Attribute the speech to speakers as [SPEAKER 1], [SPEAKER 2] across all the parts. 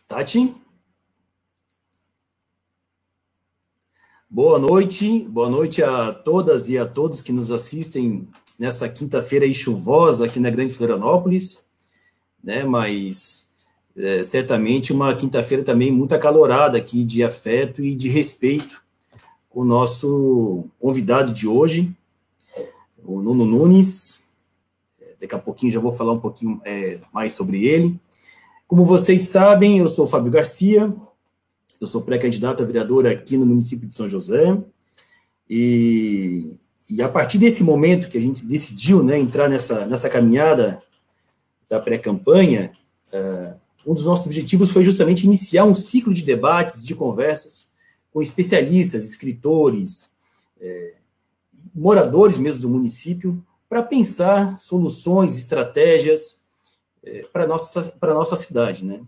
[SPEAKER 1] Tati? Boa noite a todas e a todos que nos assistem nessa quinta-feira aí chuvosa aqui na Grande Florianópolis, né? Mas certamente uma quinta-feira também muito acalorada aqui de afeto e de respeito com o nosso convidado de hoje, o Nuno Nunes. Daqui a pouquinho já vou falar um pouquinho mais sobre ele. Como vocês sabem, eu sou o Fábio Garcia, eu sou pré-candidato a vereador aqui no município de São José, e a partir desse momento que a gente decidiu, né, entrar nessa caminhada da pré-campanha, um dos nossos objetivos foi justamente iniciar um ciclo de debates, de conversas com especialistas, escritores, moradores mesmo do município, para pensar soluções, estratégias para a nossa cidade, né?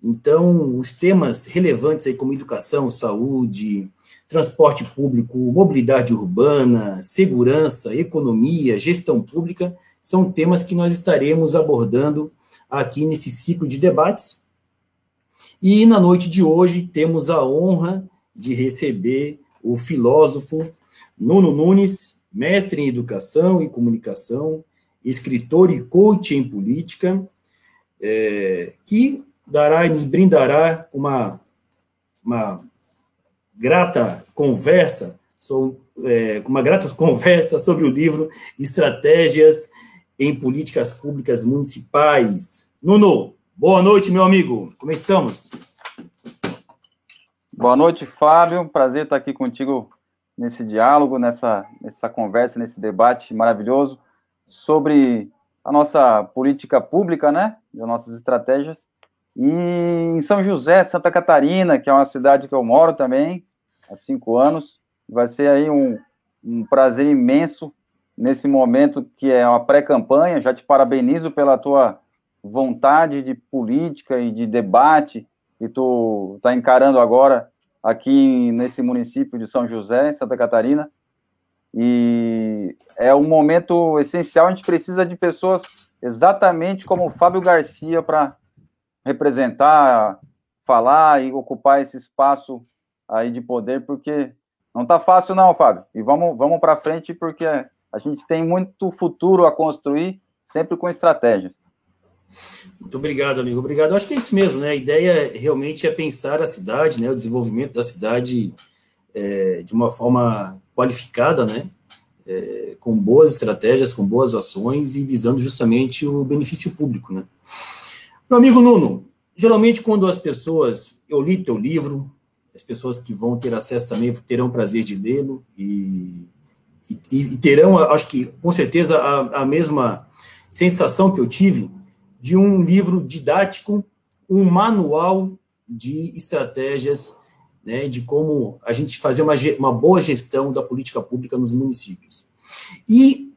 [SPEAKER 1] Então, os temas relevantes aí como educação, saúde, transporte público, mobilidade urbana, segurança, economia, gestão pública, são temas que nós estaremos abordando aqui nesse ciclo de debates. E na noite de hoje temos a honra de receber o filósofo Nuno Nunes, mestre em educação e comunicação, escritor e coach em política, que dará e nos brindará com uma grata conversa, sobre o livro Estratégias em Políticas Públicas Municipais. Nuno, boa noite, meu amigo. Como estamos?
[SPEAKER 2] Boa noite, Fábio. Prazer estar aqui contigo nesse diálogo, nessa conversa, nesse debate maravilhoso sobre a nossa política pública, né? Das nossas estratégias. E em São José, Santa Catarina, que é uma cidade que eu moro também há 5 anos, vai ser aí um prazer imenso nesse momento que é uma pré-campanha. Já te parabenizo pela tua vontade de política e de debate que tu está encarando agora aqui nesse município de São José, Santa Catarina. E é um momento essencial, a gente precisa de pessoas exatamente como o Fábio Garcia para representar, falar e ocupar esse espaço aí de poder, porque não tá fácil não, Fábio. E vamos para frente, porque a gente tem muito futuro a construir, sempre com estratégia.
[SPEAKER 1] Muito obrigado, amigo. Obrigado. Eu acho que é isso mesmo, né? A ideia realmente é pensar a cidade, né? O desenvolvimento da cidade de uma forma qualificada, né? Com boas estratégias, com boas ações e visando justamente o benefício público, né? Meu amigo Nuno, geralmente quando as pessoas... Eu li teu livro, as pessoas que vão ter acesso também terão prazer de lê-lo e terão, acho que com certeza, a mesma sensação que eu tive de um livro didático, um manual de estratégias, né, de como a gente fazer uma boa gestão da política pública nos municípios. E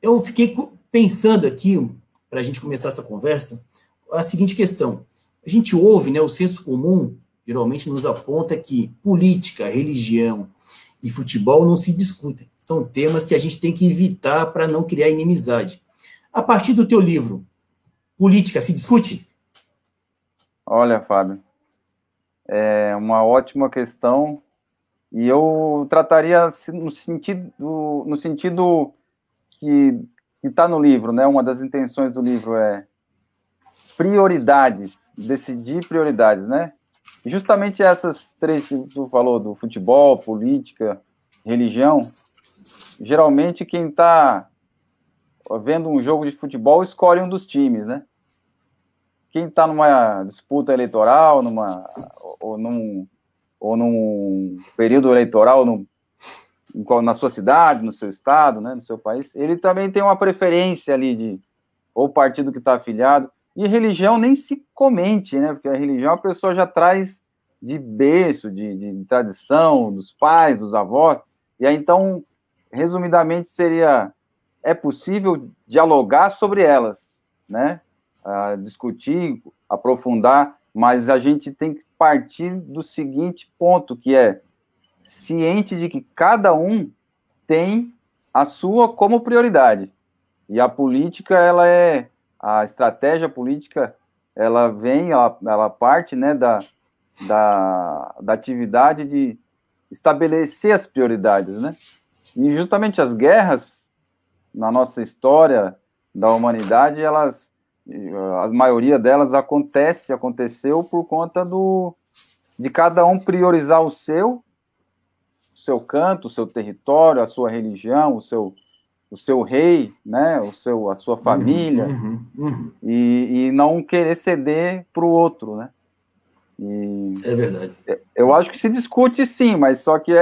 [SPEAKER 1] eu fiquei pensando aqui, para a gente começar essa conversa, a seguinte questão. A gente ouve, né, o senso comum geralmente nos aponta que política, religião e futebol não se discutem. São temas que a gente tem que evitar para não criar inimizade. A partir do teu livro, política se discute?
[SPEAKER 2] Olha, Fábio, é uma ótima questão, e eu trataria no sentido que está no livro, né? Uma das intenções do livro é prioridades, decidir prioridades, né? E justamente essas três que tu falou, do futebol, política, religião, geralmente quem está vendo um jogo de futebol escolhe um dos times, né? Quem está numa disputa eleitoral, ou num período eleitoral na sua cidade, no seu estado, né, no seu país, ele também tem uma preferência ali de ou partido que está afiliado. E religião nem se comente, né? Porque a religião a pessoa já traz de berço, de tradição, dos pais, dos avós. E aí, então, resumidamente, é possível dialogar sobre elas, né? Discutir, aprofundar, mas a gente tem que partir do seguinte ponto, que é ciente de que cada um tem a sua como prioridade. E a política, a estratégia política, ela parte, né, da atividade de estabelecer as prioridades, né? E justamente as guerras, na nossa história da humanidade, a maioria delas aconteceu por conta de cada um priorizar o seu canto, o seu território, a sua religião, o seu rei, né, a sua família, E não querer ceder para o outro, né?
[SPEAKER 1] É verdade.
[SPEAKER 2] Eu acho que se discute sim, mas só que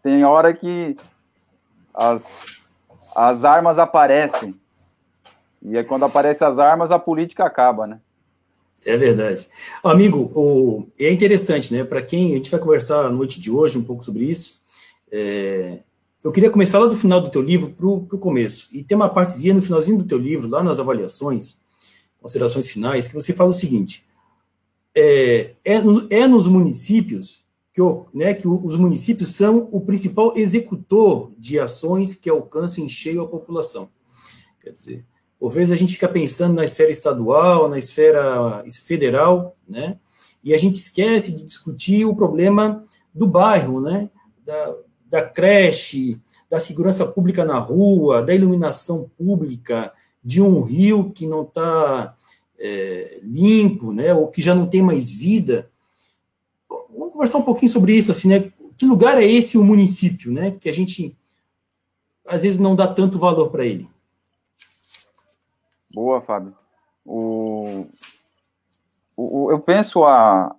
[SPEAKER 2] tem hora que as armas aparecem, e aí quando aparecem as armas, a política acaba, né?
[SPEAKER 1] É verdade. Amigo, é interessante, né? Para quem a gente vai conversar a noite de hoje um pouco sobre isso, eu queria começar lá do final do teu livro para o começo. E tem uma partezinha no finalzinho do teu livro, lá nas avaliações, considerações finais, que você fala o seguinte: nos municípios que os municípios são o principal executor de ações que alcançam em cheio a população. Quer dizer, por vezes a gente fica pensando na esfera estadual, na esfera federal, né? E a gente esquece de discutir o problema do bairro, né? Da creche, da segurança pública na rua, da iluminação pública, de um rio que não está limpo, né? Ou que já não tem mais vida. Vamos conversar um pouquinho sobre isso, assim, né? Que lugar é esse o município, né? Que a gente às vezes não dá tanto valor para ele.
[SPEAKER 2] Boa, Fábio. Eu penso a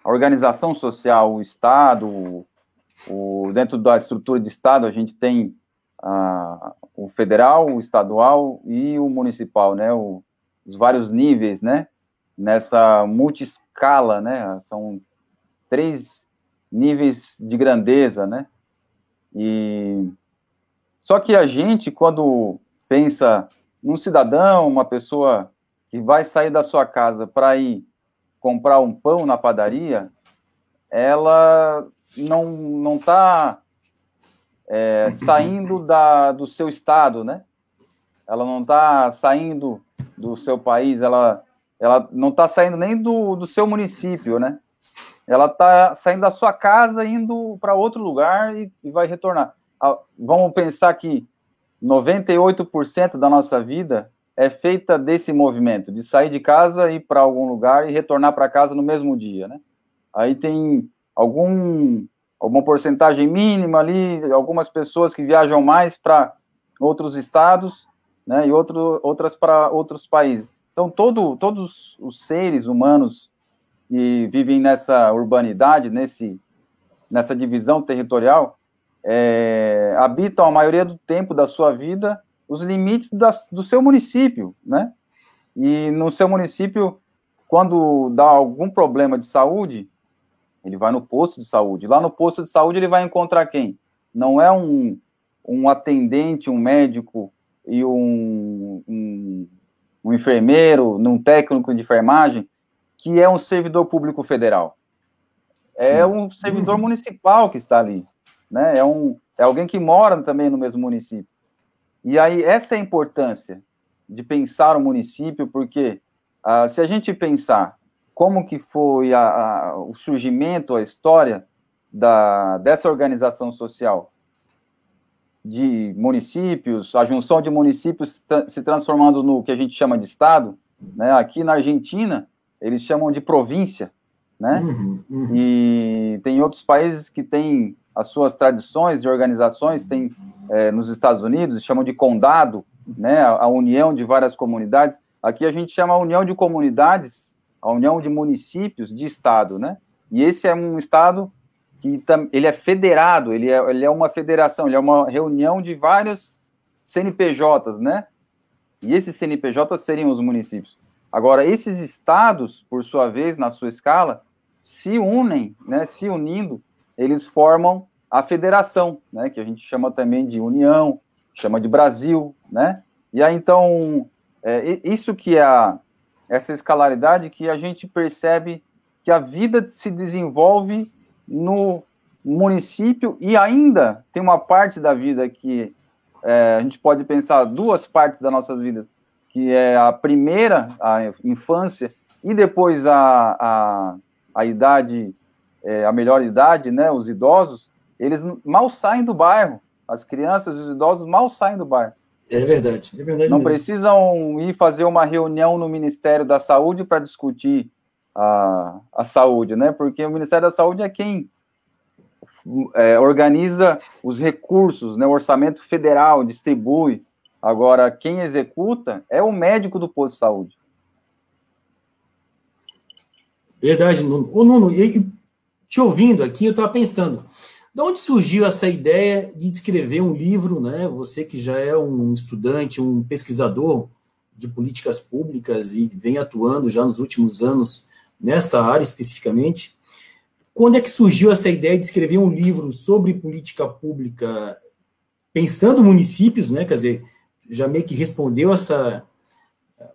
[SPEAKER 2] organização social, o Estado, dentro da estrutura de Estado, a gente tem o federal, o estadual e o municipal, né? Os vários níveis, né? Nessa multi-escala, né? São 3 níveis de grandeza, né? Só que a gente, quando pensa num cidadão, uma pessoa que vai sair da sua casa para ir comprar um pão na padaria, ela não está saindo do seu estado, né? Ela não está saindo do seu país, ela não está saindo nem do seu município, né? Ela está saindo da sua casa, indo para outro lugar e vai retornar. Vamos pensar que 98% da nossa vida é feita desse movimento, de sair de casa, ir para algum lugar e retornar para casa no mesmo dia, né? Aí tem alguma porcentagem mínima ali, algumas pessoas que viajam mais para outros estados, né, e outras para outros países. Então, todos os seres humanos que vivem nessa urbanidade, nessa divisão territorial, habitam a maioria do tempo da sua vida os limites do seu município, né? E no seu município, quando dá algum problema de saúde, ele vai no posto de saúde. Lá no posto de saúde ele vai encontrar quem? Não é um atendente, um médico e um enfermeiro, um técnico de enfermagem, que é um servidor público federal. É um servidor municipal que está ali, né? É alguém que mora também no mesmo município. E aí, essa é a importância de pensar o município, porque se a gente pensar como que foi o surgimento, a história dessa organização social de municípios, a junção de municípios se transformando no que a gente chama de estado, né? Aqui na Argentina, eles chamam de província, né? E tem outros países que têm as suas tradições de organizações, tem nos Estados Unidos, chamam de condado, né? A união de várias comunidades. Aqui a gente chama a união de comunidades, a união de municípios de estado, né? E esse é um estado que ele é federado, ele é uma federação, ele é uma reunião de vários CNPJs, né? E esses CNPJs seriam os municípios. Agora, esses estados, por sua vez, na sua escala, se unem, né? Se unindo, eles formam a federação, né? Que a gente chama também de União, chama de Brasil, né? E aí, então, isso que é essa escalaridade que a gente percebe que a vida se desenvolve no município e ainda tem uma parte da vida que a gente pode pensar, 2 partes das nossas vidas, que é a primeira, a infância, e depois a idade, a melhor idade, né, os idosos, eles mal saem do bairro. As crianças e os idosos mal saem do bairro.
[SPEAKER 1] É verdade
[SPEAKER 2] Não
[SPEAKER 1] mesmo.
[SPEAKER 2] precisam ir fazer uma reunião no Ministério da Saúde para discutir a saúde, né? Porque o Ministério da Saúde é quem organiza os recursos, né? O orçamento federal distribui. Agora, quem executa é o médico do posto de saúde.
[SPEAKER 1] Verdade, Nuno. Ô, Nuno, te ouvindo aqui, eu estava pensando, de onde surgiu essa ideia de escrever um livro, né? Você que já é um estudante, um pesquisador de políticas públicas e vem atuando já nos últimos anos nessa área especificamente, quando é que surgiu essa ideia de escrever um livro sobre política pública pensando municípios, né? Quer dizer, já meio que respondeu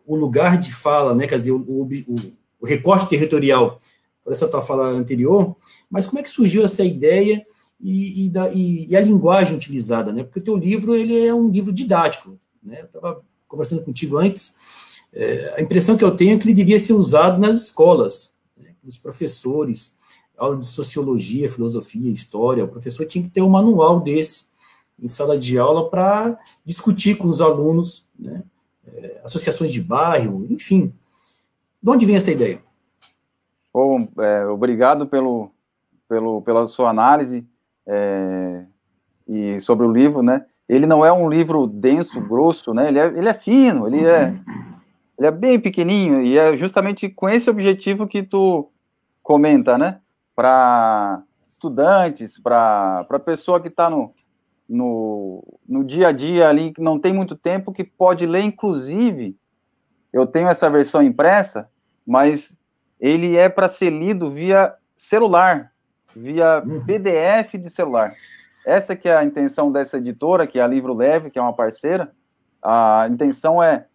[SPEAKER 1] o lugar de fala, né? Quer dizer, o recorte territorial por essa tua fala anterior, mas como é que surgiu essa ideia e a linguagem utilizada, né? Porque o teu livro, ele é um livro didático, né? Eu estava conversando contigo antes, a impressão que eu tenho é que ele devia ser usado nas escolas, né? Pelos professores, aula de sociologia, filosofia, história, o professor tinha que ter um manual desse em sala de aula para discutir com os alunos, né? Associações de bairro, enfim. De onde vem essa ideia?
[SPEAKER 2] Bom, obrigado pela sua análise e sobre o livro, né? Ele não é um livro denso, grosso, né? Ele é fino, ele é bem pequenininho, e é justamente com esse objetivo que tu comenta, né? Para estudantes, para pessoa que está no dia a dia ali, que não tem muito tempo, que pode ler, inclusive, eu tenho essa versão impressa, mas ele é para ser lido via celular, via PDF de celular. Essa que é a intenção dessa editora, que é a Livro Leve, que é uma parceira. A intenção é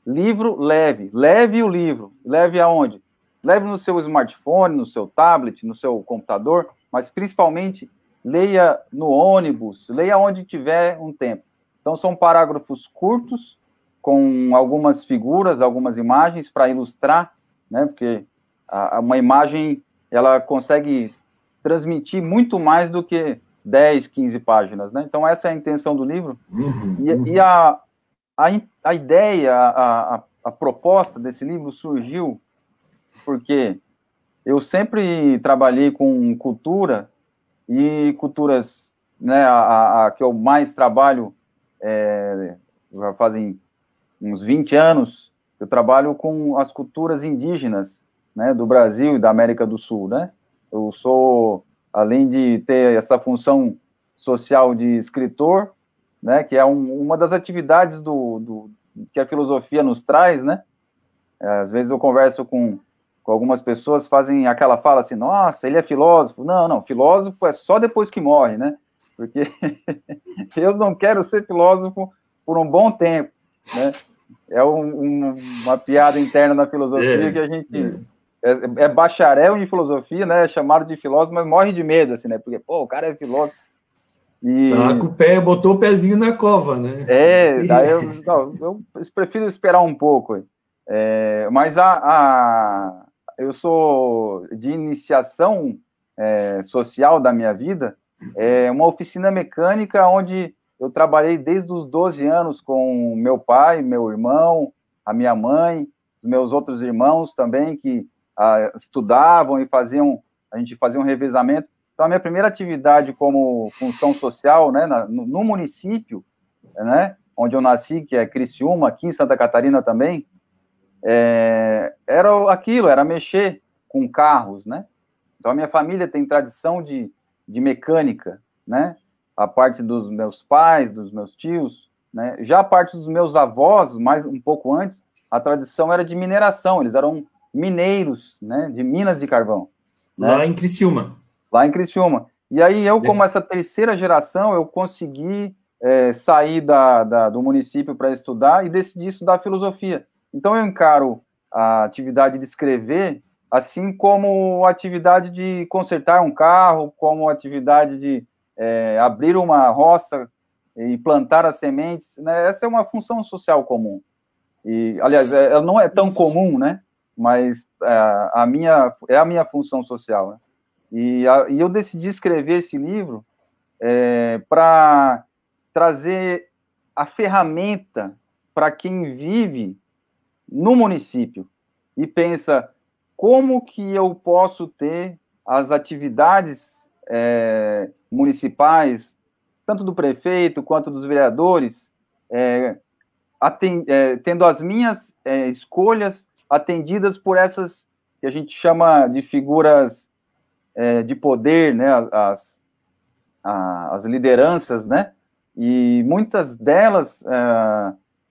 [SPEAKER 2] livro leve. Leve o livro. Leve aonde? Leve no seu smartphone, no seu tablet, no seu computador, mas principalmente leia no ônibus, leia onde tiver um tempo. Então, são parágrafos curtos, com algumas figuras, algumas imagens para ilustrar, né? Porque uma imagem, ela consegue transmitir muito mais do que 10, 15 páginas, né? Então, essa é a intenção do livro. E a ideia, a proposta desse livro surgiu porque eu sempre trabalhei com cultura, e culturas, né, a que eu mais trabalho, já fazem uns 20 anos, eu trabalho com as culturas indígenas, né, do Brasil e da América do Sul, né? Eu sou, além de ter essa função social de escritor, né, que é uma das atividades que a filosofia nos traz, né? Às vezes eu converso com algumas pessoas, fazem aquela fala assim, nossa, ele é filósofo. Não, filósofo é só depois que morre, né? Porque eu não quero ser filósofo por um bom tempo, né? É uma piada interna na filosofia que a gente é bacharel em filosofia, né? É chamado de filósofo, mas morre de medo, assim, né? Porque, pô, o cara é filósofo.
[SPEAKER 1] Tá com o pé, botou o pezinho na cova, né?
[SPEAKER 2] Daí eu prefiro esperar um pouco. Mas eu sou de iniciação social da minha vida, uma oficina mecânica onde eu trabalhei desde os 12 anos com meu pai, meu irmão, a minha mãe, os meus outros irmãos também, que estudavam e a gente fazia um revezamento. Então, a minha primeira atividade como função social, né, no município, né, onde eu nasci, que é Criciúma, aqui em Santa Catarina também, era mexer com carros, né? Então, a minha família tem tradição de mecânica, né? A parte dos meus pais, dos meus tios, né? Já a parte dos meus avós, mais um pouco antes, a tradição era de mineração, eles eram mineiros, né? De minas de carvão.
[SPEAKER 1] Lá,
[SPEAKER 2] né?
[SPEAKER 1] em Criciúma.
[SPEAKER 2] Lá em Criciúma. E aí eu, como essa terceira geração, eu consegui sair do município para estudar e decidi estudar filosofia. Então, eu encaro a atividade de escrever assim como a atividade de consertar um carro, como a atividade de abrir uma roça e plantar as sementes, né? Essa é uma função social comum. E, aliás, ela não é tão comum, né? Mas é a minha função social, né? E eu decidi escrever esse livro para trazer a ferramenta para quem vive no município e pensa como que eu posso ter as atividades municipais, tanto do prefeito quanto dos vereadores, tendo as minhas escolhas atendidas por essas que a gente chama de figuras de poder, né, as lideranças, né, e muitas delas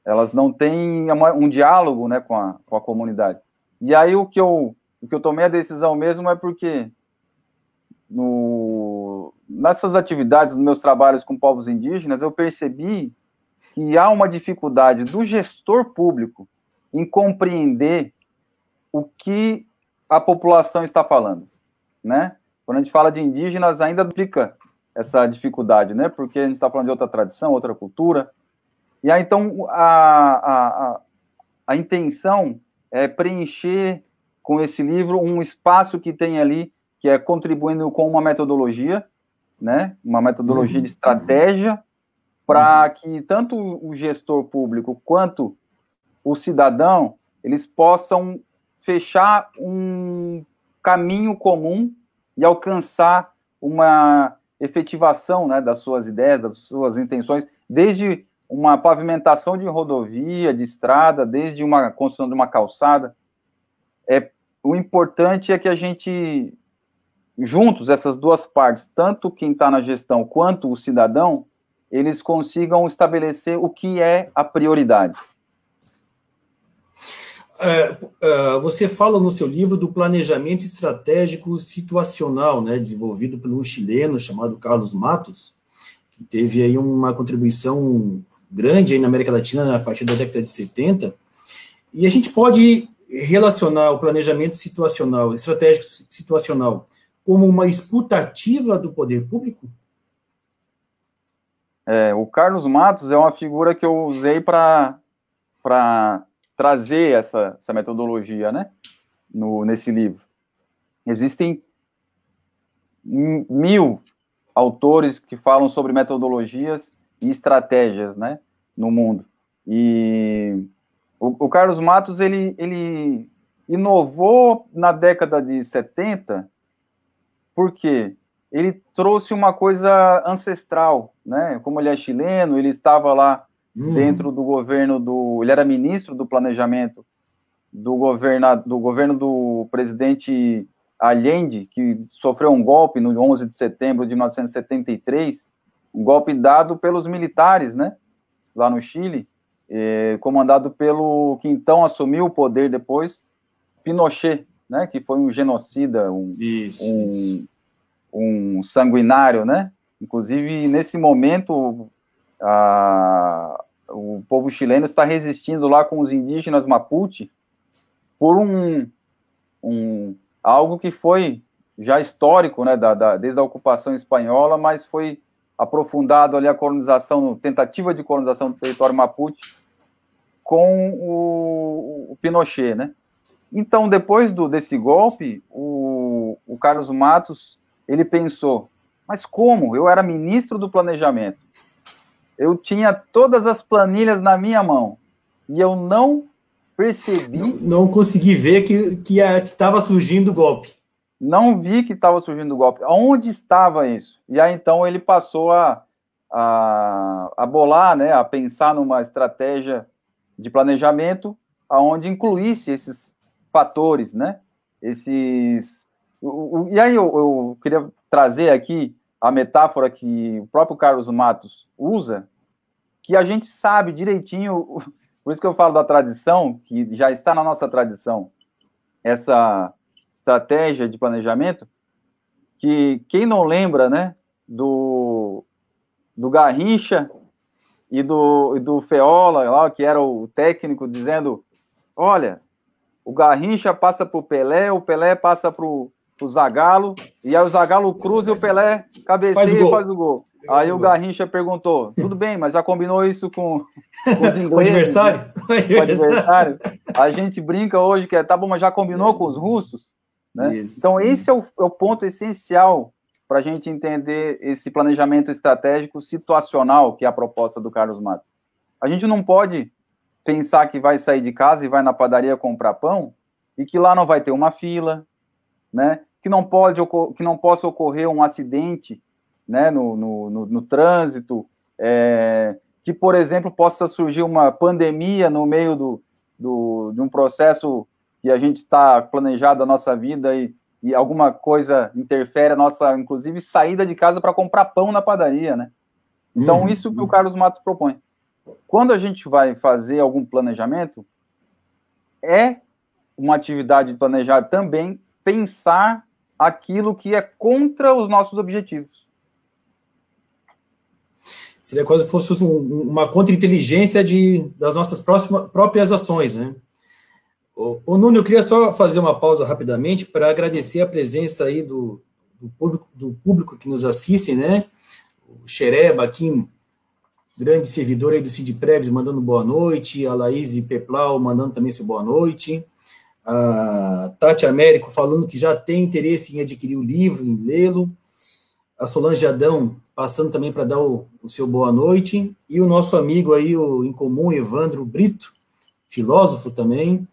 [SPEAKER 2] elas não têm um diálogo, né, com a comunidade. E aí o que eu tomei a decisão mesmo é porque nessas atividades, nos meus trabalhos com povos indígenas, eu percebi que há uma dificuldade do gestor público em compreender o que a população está falando, né? Quando a gente fala de indígenas, ainda implica essa dificuldade, né? Porque a gente está falando de outra tradição, outra cultura. E aí, então, a intenção é preencher com esse livro um espaço que tem ali, que é contribuindo com uma metodologia, né? Uma metodologia de estratégia, para que tanto o gestor público quanto o cidadão, eles possam fechar um caminho comum e alcançar uma efetivação, né, das suas ideias, das suas intenções, desde uma pavimentação de rodovia, de estrada, desde uma construção de uma calçada. O importante é que a gente, juntos, essas duas partes, tanto quem está na gestão quanto o cidadão, eles consigam estabelecer o que é a prioridade.
[SPEAKER 1] Você fala no seu livro do planejamento estratégico situacional, né, desenvolvido por um chileno chamado Carlos Matos, que teve aí uma contribuição grande aí na América Latina a partir da década de 70, e a gente pode relacionar o planejamento situacional, estratégico situacional, como uma escuta ativa do poder público?
[SPEAKER 2] O Carlos Matos é uma figura que eu usei para trazer essa metodologia, né, nesse livro. Existem 1000 autores que falam sobre metodologias e estratégias, né, no mundo. E o Carlos Matos, ele inovou na década de 70, porque ele trouxe uma coisa ancestral, né? Como ele é chileno, ele estava lá dentro do governo ele era ministro do planejamento do governo do presidente Allende, que sofreu um golpe no 11 de setembro de 1973, um golpe dado pelos militares, né? Lá no Chile, comandado pelo que então assumiu o poder depois, Pinochet, né? Que foi um genocida, um sanguinário, né? Inclusive, nesse momento, o povo chileno está resistindo lá com os indígenas Mapuche por algo que foi já histórico, né? Desde a ocupação espanhola, mas foi aprofundado ali a colonização, tentativa de colonização do território Mapuche com o Pinochet, né? Então, depois desse golpe, o Carlos Matos, ele pensou, mas como? Eu era ministro do planejamento, eu tinha todas as planilhas na minha mão, e eu não percebi...
[SPEAKER 1] Não consegui ver que estava surgindo o golpe.
[SPEAKER 2] Não vi que estava surgindo o golpe. Onde estava isso? E aí, então, ele passou a bolar, né, a pensar numa estratégia de planejamento onde incluísse esses fatores, né? E aí eu queria trazer aqui a metáfora que o próprio Carlos Matos usa, que a gente sabe direitinho, por isso que eu falo da tradição, que já está na nossa tradição, essa estratégia de planejamento, que quem não lembra, né, do Garrincha e do Feola, lá, que era o técnico, dizendo, olha, o Garrincha passa para o Pelé passa para o o Zagallo, e aí o Zagallo cruza e o Pelé cabeceia e faz o gol. Aí o Garrincha perguntou, tudo bem, mas já combinou isso com os ingleses?
[SPEAKER 1] O adversário?
[SPEAKER 2] Né? O adversário. A gente brinca hoje que tá bom, mas já combinou com os russos? Né? Então esse é o ponto essencial para a gente entender esse planejamento estratégico situacional, que é a proposta do Carlos Matos. A gente não pode pensar que vai sair de casa e vai na padaria comprar pão e que lá não vai ter uma fila, né? Que não possa ocorrer um acidente, né? no trânsito, que, por exemplo, possa surgir uma pandemia no meio de um processo que a gente está planejado a nossa vida e alguma coisa interfere a nossa, inclusive, saída de casa para comprar pão na padaria, né? Então, isso que o Carlos Matos propõe. Quando a gente vai fazer algum planejamento, é uma atividade de planejar também pensar aquilo que é contra os nossos objetivos.
[SPEAKER 1] Seria quase como se fosse uma contra-inteligência das nossas próprias ações, né? Ô, Nuno, eu queria só fazer uma pausa rapidamente para agradecer a presença aí do público que nos assiste, né? O Xereba aqui, grande servidor aí do Cid Preves, mandando boa noite, a Laís Peplau mandando também seu boa noite, a Tati Américo falando que já tem interesse em adquirir o livro, em lê-lo, a Solange Adão passando também para dar o seu boa noite, e o nosso amigo aí, o em comum, Evandro Brito, filósofo também,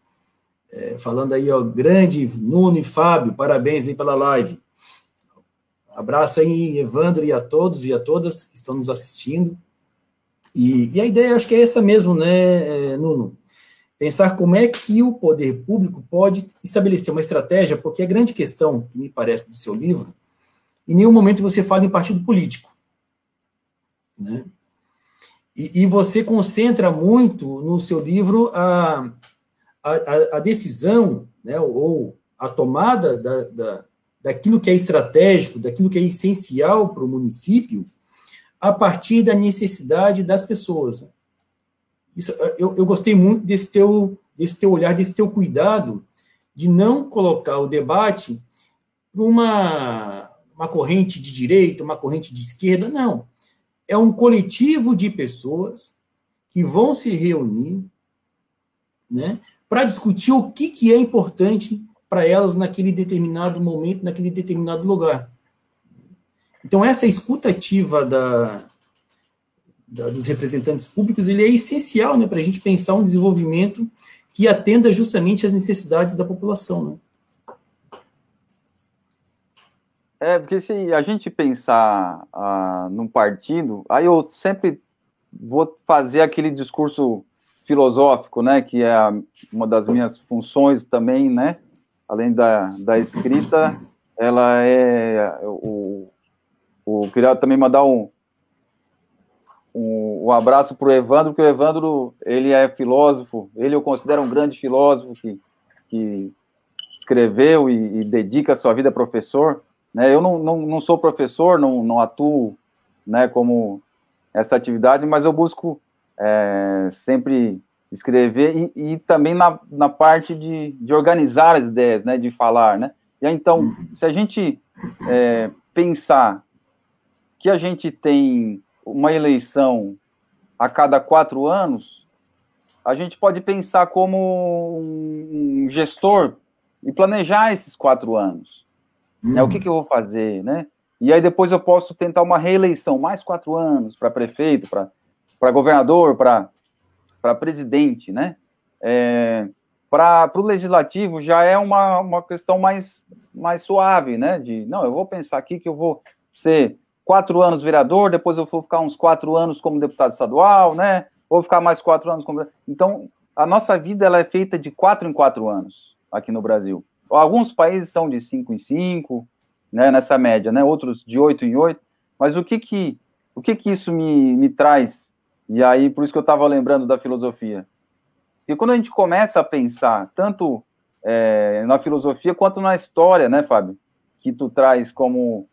[SPEAKER 1] falando aí, ó, grande Nuno e Fábio, parabéns aí pela live. Abraço aí, Evandro, e a todos e a todas que estão nos assistindo. E a ideia, acho que é essa mesmo, né, Nuno? Pensar como é que o poder público pode estabelecer uma estratégia, porque a grande questão, que me parece do seu livro, em nenhum momento você fala em partido político, né? E você concentra muito no seu livro a decisão, né, ou a tomada daquilo que é estratégico, daquilo que é essencial para o município, a partir da necessidade das pessoas. Isso, eu gostei muito desse teu olhar, desse teu cuidado de não colocar o debate para uma corrente de direita, uma corrente de esquerda, não. É um coletivo de pessoas que vão se reunir, né, para discutir o que é importante para elas naquele determinado momento, naquele determinado lugar. Então, essa escutativa dos representantes públicos, ele é essencial, né, para a gente pensar um desenvolvimento que atenda justamente às necessidades da população, né?
[SPEAKER 2] Porque se a gente pensar num partido, aí eu sempre vou fazer aquele discurso filosófico, né, que é uma das minhas funções também, né, além da escrita, ela é queria também mandar um abraço para o Evandro, porque o Evandro, ele é filósofo, ele eu considero um grande filósofo que escreveu e dedica a sua vida a professor, né? Eu não sou professor, não atuo, né, como essa atividade, mas eu busco sempre escrever e também na parte de organizar as ideias, né, de falar, né? E aí, então, se a gente pensar que a gente tem uma eleição a cada 4 anos, a gente pode pensar como um gestor e planejar esses 4 anos. Né? O que eu vou fazer, né? E aí depois eu posso tentar uma reeleição, mais 4 anos, para prefeito, para governador, para presidente, né? Para o legislativo já é uma questão mais suave, né? Não, eu vou pensar aqui que eu vou ser 4 anos vereador, depois eu vou ficar uns 4 anos como deputado estadual, né? Vou ficar mais 4 anos como... Então, a nossa vida ela é feita de 4 em 4 anos aqui no Brasil. Alguns países são de 5 em 5, né, nessa média, né? Outros de 8 em 8. Mas o que isso me traz? E aí, por isso que eu estava lembrando da filosofia. Porque quando a gente começa a pensar, tanto na filosofia quanto na história, né, Fábio? Que tu traz como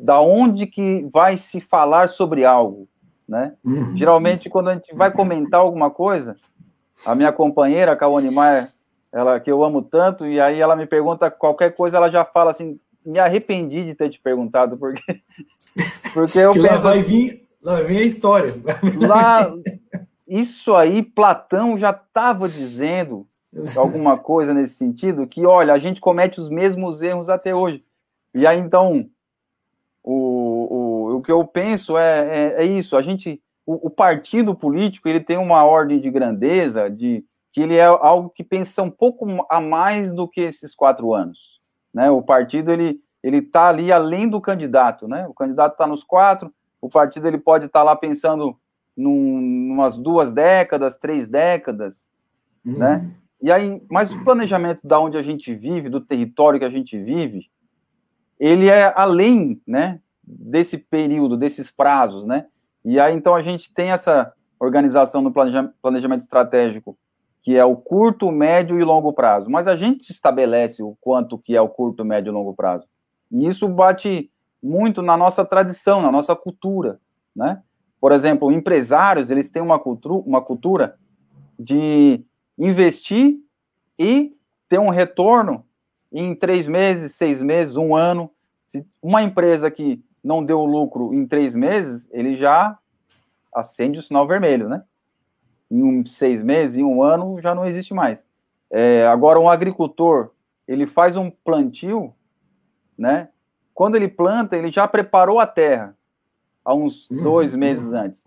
[SPEAKER 2] da onde que vai se falar sobre algo, né? Geralmente, quando a gente vai comentar alguma coisa, a minha companheira, a Cauane Maia, ela que eu amo tanto, e aí ela me pergunta qualquer coisa, ela já fala assim, me arrependi de ter te perguntado, porque eu
[SPEAKER 1] que
[SPEAKER 2] penso...
[SPEAKER 1] Lá vem a história.
[SPEAKER 2] Lá, isso aí, Platão já estava dizendo alguma coisa nesse sentido, que, olha, a gente comete os mesmos erros até hoje. E aí, então, o que eu penso é isso, o partido político, ele tem uma ordem de grandeza, que ele é algo que pensa um pouco a mais do que esses 4 anos, né? O partido, ele está ali além do candidato, né? O candidato está nos 4, o partido ele pode estar lá pensando umas 2 décadas, 3 décadas, né? E aí, mas o planejamento da onde a gente vive, do território que a gente vive, ele é além, né, desse período, desses prazos, né? E aí, então, a gente tem essa organização no planejamento estratégico, que é o curto, médio e longo prazo. Mas a gente estabelece o quanto que é o curto, médio e longo prazo. E isso bate muito na nossa tradição, na nossa cultura, né? Por exemplo, empresários, eles têm uma cultura de investir e ter um retorno em 3 meses, 6 meses, 1 ano. Se uma empresa que não deu lucro em 3 meses, ele já acende o sinal vermelho, né? Em 6 meses, em 1 ano, já não existe mais. Agora, um agricultor, ele faz um plantio, né? Quando ele planta, ele já preparou a terra há uns 2 meses antes.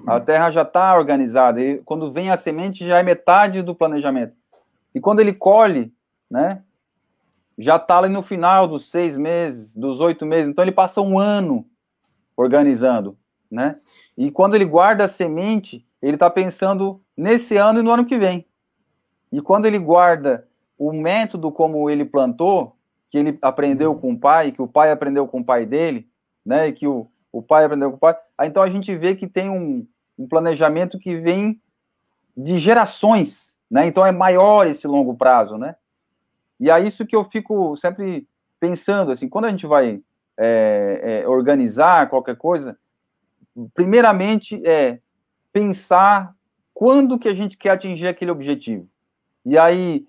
[SPEAKER 2] A terra já está organizada. E quando vem a semente, já é metade do planejamento. E quando ele colhe, né? Já está ali no final dos 6 meses, dos 8 meses. Então, ele passa 1 ano organizando, né? E quando ele guarda a semente, ele está pensando nesse ano e no ano que vem. E quando ele guarda o método como ele plantou, que ele aprendeu com o pai, que o pai aprendeu com o pai dele, né? E que o pai aprendeu com o pai. Aí, então, a gente vê que tem um planejamento que vem de gerações, né? Então, é maior esse longo prazo, né? E é isso que eu fico sempre pensando, assim, quando a gente vai organizar qualquer coisa, primeiramente pensar quando que a gente quer atingir aquele objetivo. E aí,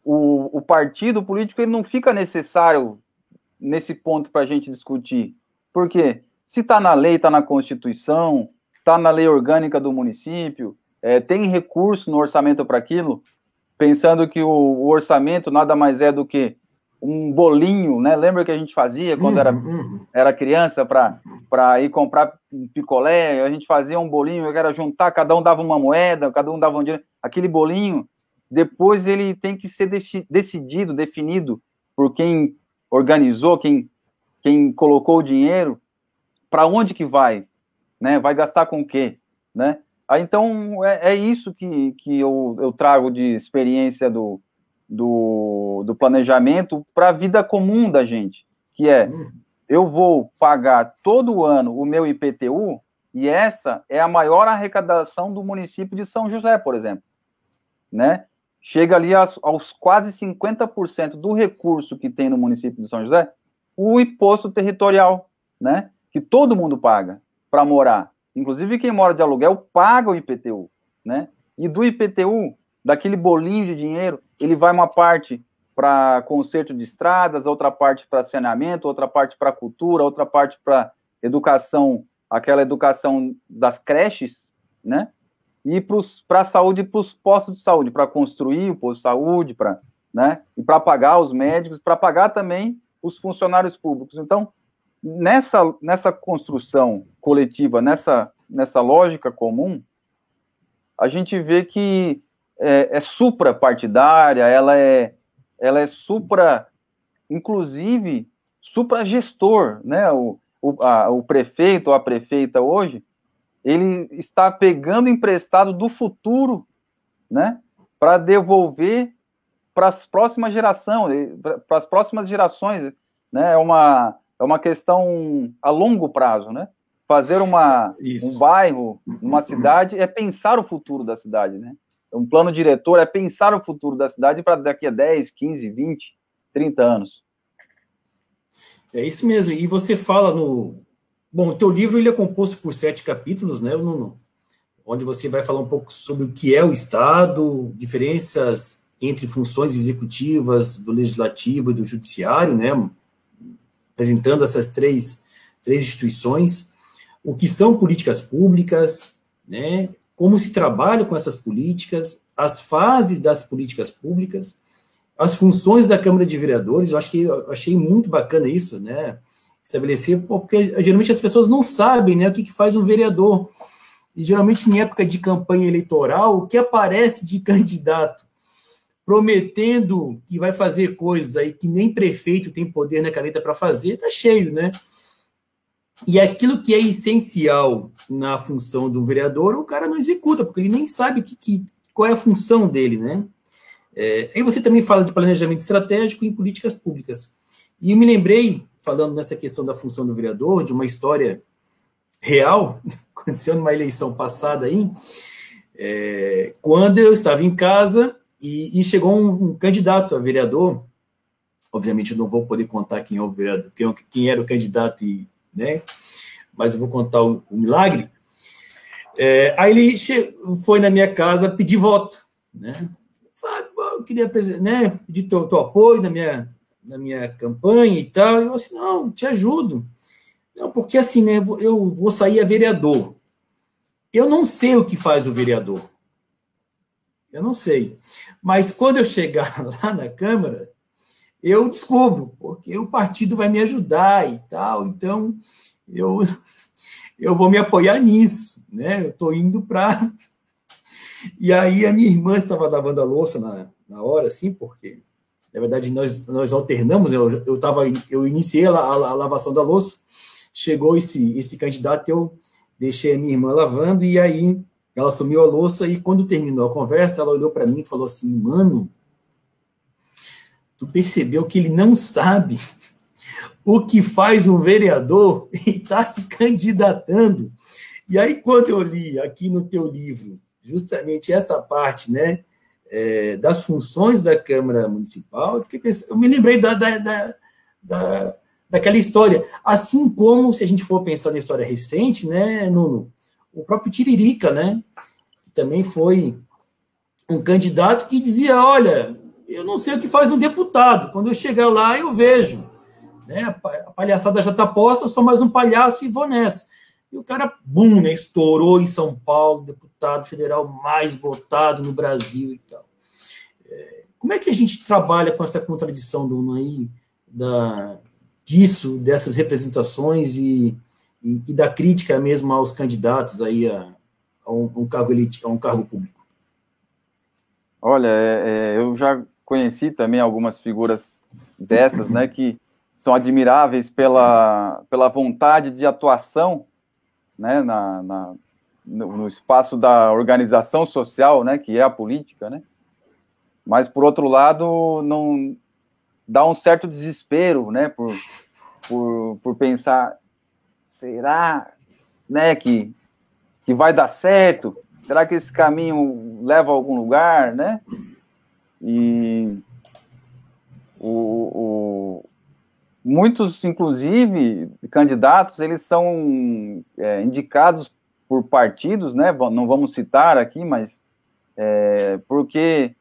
[SPEAKER 2] o partido político, ele não fica necessário nesse ponto para a gente discutir. Por quê? Se está na lei, está na Constituição, está na lei orgânica do município, tem recurso no orçamento para aquilo, pensando que o orçamento nada mais é do que um bolinho, né? Lembra que a gente fazia quando era criança para ir comprar picolé? A gente fazia um bolinho, era juntar, cada um dava uma moeda, cada um dava um dinheiro. Aquele bolinho, depois ele tem que ser definido por quem organizou, quem colocou o dinheiro, para onde que vai, né? Vai gastar com o quê, né? Então, é isso que eu trago de experiência do planejamento para a vida comum da gente, que eu vou pagar todo ano o meu IPTU, e essa é a maior arrecadação do município de São José, por exemplo, né? Chega ali aos quase 50% do recurso que tem no município de São José, o imposto territorial, né? Que todo mundo paga para morar. Inclusive, quem mora de aluguel paga o IPTU, né? E do IPTU, daquele bolinho de dinheiro, ele vai uma parte para conserto de estradas, outra parte para saneamento, outra parte para cultura, outra parte para educação, aquela educação das creches, né? E para a saúde, para os postos de saúde, para construir o posto de saúde, né? E para pagar os médicos, para pagar também os funcionários públicos. Então, nessa construção coletiva, nessa lógica comum, a gente vê que é suprapartidária, ela é inclusive, supragestor, né? O prefeito ou a prefeita hoje, ele está pegando emprestado do futuro, né? Para devolver para as próximas gerações, né? É uma questão a longo prazo, né? Fazer um bairro, uma cidade, é pensar o futuro da cidade, né? Um plano diretor é pensar o futuro da cidade para daqui a 10, 15, 20, 30 anos.
[SPEAKER 1] É isso mesmo. E você fala Bom, o teu livro ele é composto por 7 capítulos, né, onde você vai falar um pouco sobre o que é o Estado, diferenças entre funções executivas, do legislativo e do judiciário, né, apresentando essas três instituições, o que são políticas públicas, né, como se trabalha com essas políticas, as fases das políticas públicas, as funções da Câmara de Vereadores. Eu achei muito bacana isso, né, estabelecer, porque geralmente as pessoas não sabem, né, o que faz um vereador, e geralmente em época de campanha eleitoral, o que aparece de candidato prometendo que vai fazer coisas aí que nem prefeito tem poder na caneta para fazer, tá cheio, né? E aquilo que é essencial na função do vereador, o cara não executa, porque ele nem sabe qual é a função dele, né? Aí você também fala de planejamento estratégico em políticas públicas. E eu me lembrei, falando nessa questão da função do vereador, de uma história real, aconteceu numa eleição passada aí, quando eu estava em casa e chegou um candidato a vereador. Obviamente eu não vou poder contar quem é o vereador, quem era o candidato, né? Mas eu vou contar o milagre. Aí ele foi na minha casa pedir voto, né? Eu queria, né, pedir teu apoio na minha campanha e tal. E eu assim, não, te ajudo. Não, porque assim, né, eu vou sair a vereador. Eu não sei o que faz o vereador. Eu não sei. Mas quando eu chegar lá na Câmara, eu descubro, porque o partido vai me ajudar e tal, então eu vou me apoiar nisso, né? Eu estou indo para... E aí a minha irmã estava lavando a louça na hora, assim, porque, na verdade, nós alternamos, eu iniciei a lavação da louça, chegou esse candidato, eu deixei a minha irmã lavando, e aí ela assumiu a louça, e quando terminou a conversa, ela olhou para mim e falou assim, mano, tu percebeu que ele não sabe o que faz um vereador e está se candidatando? E aí, quando eu li aqui no teu livro, justamente essa parte, né, das funções da Câmara Municipal, eu fiquei pensando, eu me lembrei daquela história. Assim como, se a gente for pensar na história recente, né, Nuno, o próprio Tiririca, né, que também foi um candidato que dizia, olha, eu não sei o que faz um deputado, quando eu chegar lá eu vejo, né, a palhaçada já está posta, eu sou mais um palhaço e vou nessa. E o cara, bum, né, estourou em São Paulo, deputado federal mais votado no Brasil e tal. Como é que a gente trabalha com essa contradição, Nuno, aí, dessas representações e da crítica mesmo aos candidatos aí a um cargo público?
[SPEAKER 2] Olha, eu já conheci também algumas figuras dessas, né, que são admiráveis pela vontade de atuação, né, no espaço da organização social, né, que é a política, né, mas, por outro lado, não dá um certo desespero, né, por pensar, será, né, que vai dar certo? Será que esse caminho leva a algum lugar, né? E muitos, inclusive, candidatos, eles são indicados por partidos, né? Não vamos citar aqui, mas porque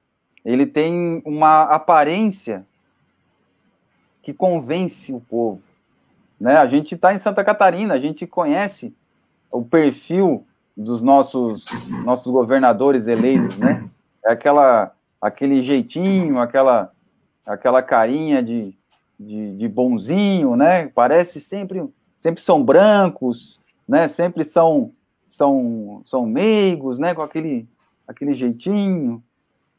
[SPEAKER 2] ele tem uma aparência que convence o povo, né? A gente está em Santa Catarina, a gente conhece o perfil dos nossos governadores eleitos, né? É aquele jeitinho, aquela carinha de bonzinho, né? Parece sempre são brancos, né? Sempre são meigos, né? Com aquele jeitinho,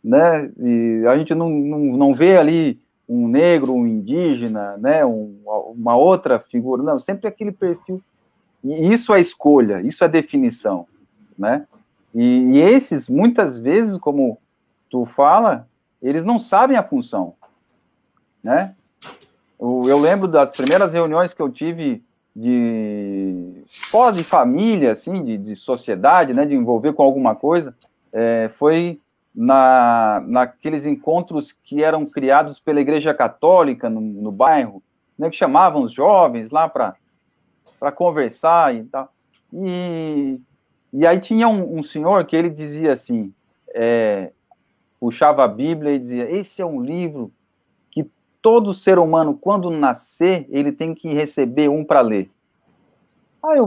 [SPEAKER 2] né? E a gente não vê ali um negro, um indígena, né? Uma outra figura, não, sempre aquele perfil. E isso é escolha, isso é definição, né? E esses, muitas vezes, como tu fala, eles não sabem a função, né? Eu lembro das primeiras reuniões que eu tive de família, assim, de sociedade, né, de envolver com alguma coisa, foi naqueles encontros que eram criados pela Igreja Católica no bairro, né, que chamavam os jovens lá para conversar e tal. E aí tinha um senhor que ele dizia assim, puxava a Bíblia e dizia, esse é um livro que todo ser humano, quando nascer, ele tem que receber um para ler. Aí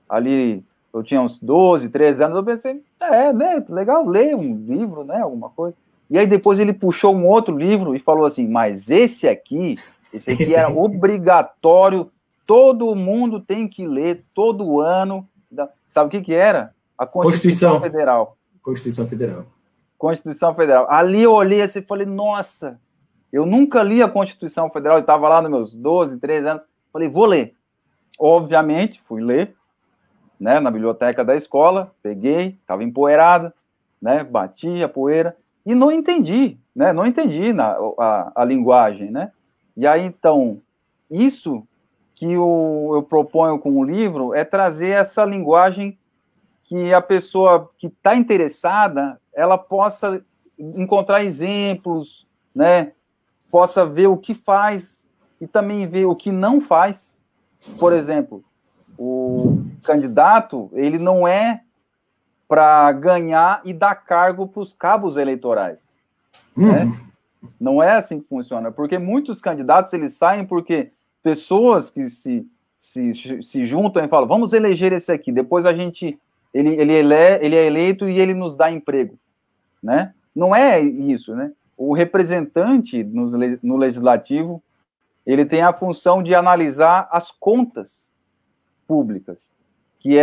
[SPEAKER 2] ali, eu tinha uns 12, 13 anos, eu pensei, né, legal ler um livro, né, alguma coisa. E aí depois ele puxou um outro livro e falou assim, mas esse aqui era obrigatório, todo mundo tem que ler todo ano. Sabe o que era? A Constituição Federal.
[SPEAKER 1] Constituição Federal.
[SPEAKER 2] Constituição Federal. Ali eu olhei assim e falei, nossa, eu nunca li a Constituição Federal, eu estava lá nos meus 12, 13 anos, falei, vou ler. Obviamente, fui ler, né, na biblioteca da escola, peguei, estava empoeirada, né, bati a poeira, e não entendi, né, a linguagem, né. E aí, então, isso que eu proponho com o livro é trazer essa linguagem que a pessoa que está interessada, ela possa encontrar exemplos, né, possa ver o que faz e também ver o que não faz. Por exemplo, o candidato, ele não é para ganhar e dar cargo para os cabos eleitorais, né? Não é assim que funciona, porque muitos candidatos, eles saem porque pessoas que se juntam e falam, vamos eleger esse aqui, depois ele é eleito e ele nos dá emprego, né? Não é isso, né? O representante no legislativo, ele tem a função de analisar as contas públicas, que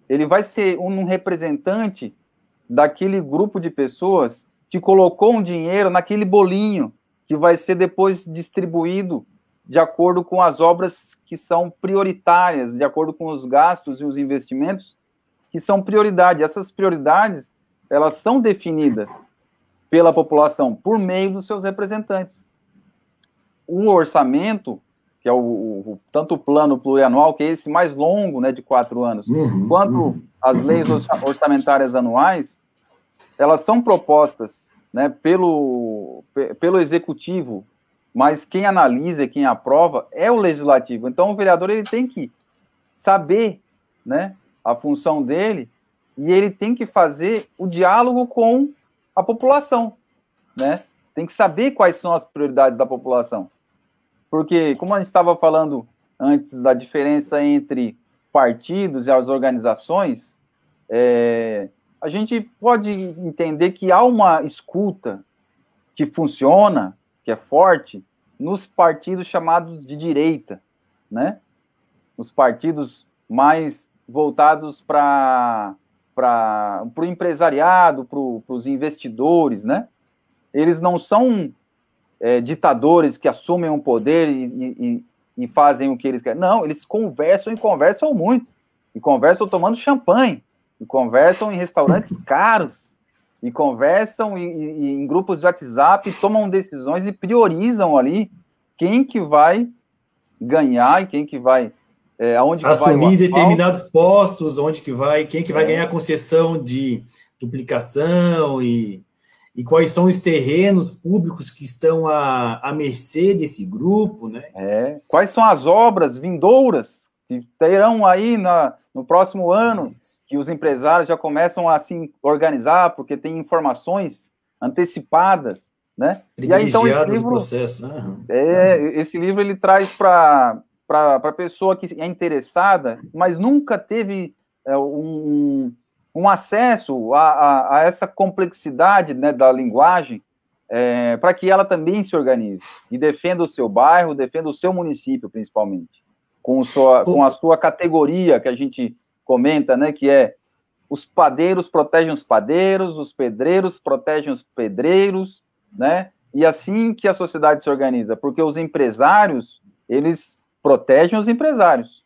[SPEAKER 2] ele vai ser um representante daquele grupo de pessoas que colocou um dinheiro naquele bolinho que vai ser depois distribuído de acordo com as obras que são prioritárias, de acordo com os gastos e os investimentos que são prioridade. Essas prioridades, elas são definidas pela população por meio dos seus representantes. O orçamento, que é tanto o plano plurianual, que é esse mais longo, né, de 4 anos, quanto as leis orçamentárias anuais, elas são propostas, né, pelo executivo, mas quem analisa e quem aprova é o legislativo. Então, o vereador, ele tem que saber, né, a função dele, e ele tem que fazer o diálogo com a população, né? Tem que saber quais são as prioridades da população. Porque, como a gente estava falando antes da diferença entre partidos e as organizações, a gente pode entender que há uma escuta que funciona, que é forte, nos partidos chamados de direita, né? Os partidos mais voltados para o empresariado, para os investidores, né? Eles não são ditadores que assumem um poder e fazem o que eles querem. Não, eles conversam e conversam muito. E conversam tomando champanhe. E conversam em restaurantes caros. E conversam em grupos de WhatsApp, tomam decisões e priorizam ali quem que vai ganhar e quem que vai... aonde
[SPEAKER 1] assumir determinados postos, onde que vai, quem que vai ganhar concessão de duplicação e quais são os terrenos públicos que estão à mercê desse grupo, né?
[SPEAKER 2] Quais são as obras vindouras que terão aí no próximo ano, que os empresários já começam a se organizar, porque tem informações antecipadas, né?
[SPEAKER 1] E aí, então, esse livro, processo,
[SPEAKER 2] esse livro ele traz para a pessoa que é interessada, mas nunca teve um acesso a essa complexidade, né, da linguagem, para que ela também se organize e defenda o seu bairro, defenda o seu município, principalmente, com a sua categoria, que a gente comenta, né, que é os padeiros protegem os padeiros, os pedreiros protegem os pedreiros, né, e assim que a sociedade se organiza, porque os empresários, eles protegem os empresários,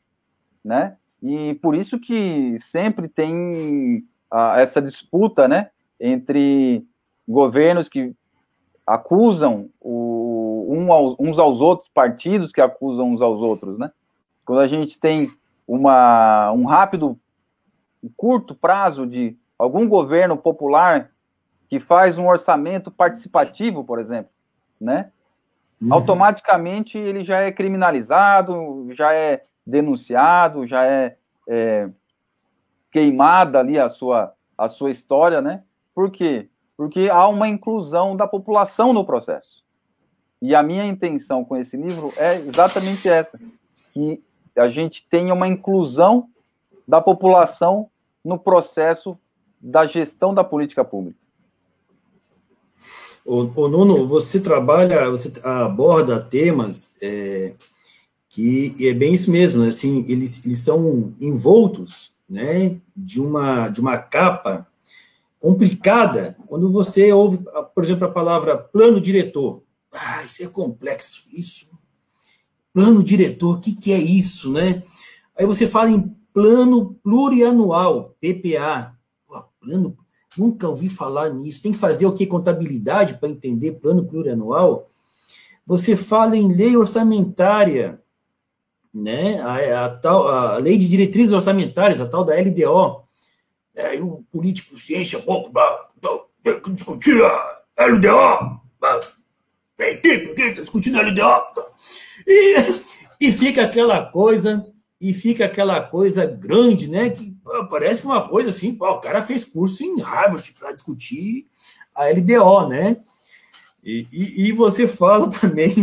[SPEAKER 2] né? E por isso que sempre tem essa disputa, né, entre governos que acusam uns aos outros, partidos que acusam uns aos outros, né? Quando a gente tem um curto prazo de algum governo popular que faz um orçamento participativo, por exemplo, né? Automaticamente ele já é criminalizado, já é denunciado, já é queimada ali a sua história, né? Por quê? porque há uma inclusão da população no processo. E a minha intenção com esse livro é exatamente essa, que a gente tenha uma inclusão da população no processo da gestão da política pública.
[SPEAKER 1] Ô Nuno, você aborda temas que é bem isso mesmo, assim, eles são envoltos, né, de uma capa complicada. Quando você ouve, por exemplo, a palavra plano diretor, isso é complexo, isso, plano diretor, o que é isso, né? Aí você fala em plano plurianual, PPA, plano, nunca ouvi falar nisso, tem que fazer o que? Contabilidade para entender plano plurianual? Você fala em lei orçamentária, né? A lei de diretrizes orçamentárias, a tal da LDO. Aí o político se enche a boca, discutir a LDO, a equipe aqui está discutindo a LDO, e fica aquela coisa grande, né? Que parece uma coisa assim, o cara fez curso em Harvard para discutir a LDO, né? E você fala também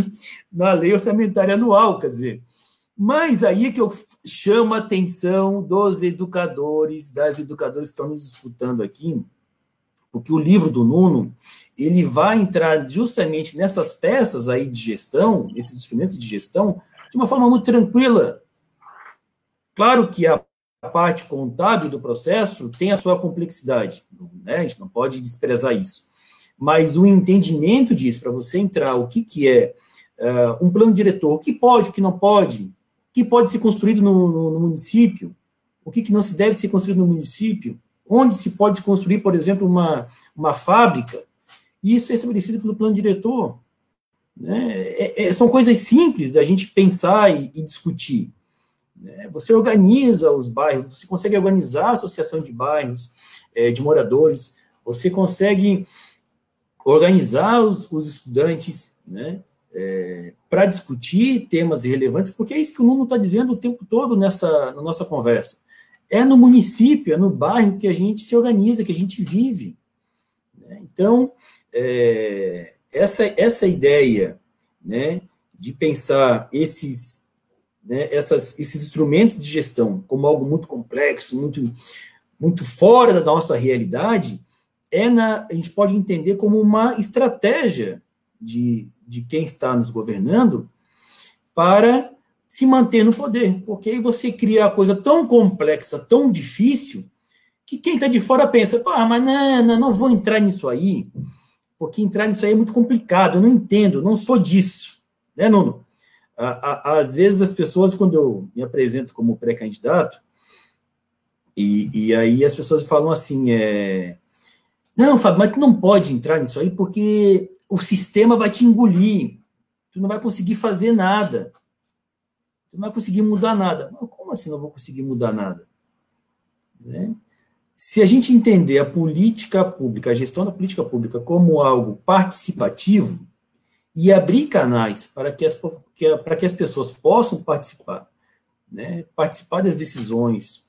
[SPEAKER 1] na lei orçamentária anual, quer dizer, mas aí é que eu chamo a atenção dos educadores, das educadoras que estão nos escutando aqui, porque o livro do Nuno, ele vai entrar justamente nessas peças aí de gestão, esses instrumentos de gestão, de uma forma muito tranquila. Claro que a parte contábil do processo tem a sua complexidade, né? A gente não pode desprezar isso. Mas o entendimento disso, para você entrar, o que é um plano diretor, o que pode, o que não pode, o que pode ser construído no município, o que não se deve ser construído no município, onde se pode construir, por exemplo, uma fábrica, isso é estabelecido pelo plano diretor. Né? São coisas simples da gente pensar e discutir. Né? Você organiza os bairros, você consegue organizar a associação de bairros, de moradores, você consegue organizar os estudantes, né? Para discutir temas relevantes, porque é isso que o Nuno está dizendo o tempo todo na nossa conversa. É no município, é no bairro que a gente se organiza, que a gente vive. Né? Então, essa ideia, né, de pensar esses instrumentos de gestão como algo muito complexo, muito fora da nossa realidade, a gente pode entender como uma estratégia de quem está nos governando para se manter no poder, porque aí você cria a coisa tão complexa, tão difícil, que quem está de fora pensa, mas não vou entrar nisso aí, porque entrar nisso aí é muito complicado, eu não entendo, não sou disso, né, Nuno? Às vezes as pessoas, quando eu me apresento como pré-candidato, e aí as pessoas falam assim, não, Fábio, mas tu não pode entrar nisso aí porque o sistema vai te engolir, tu não vai conseguir fazer nada, tu não vai conseguir mudar nada. Mas como assim não vou conseguir mudar nada? Né? Se a gente entender a política pública, a gestão da política pública como algo participativo e abrir canais para que as pessoas possam participar, né? Participar das decisões,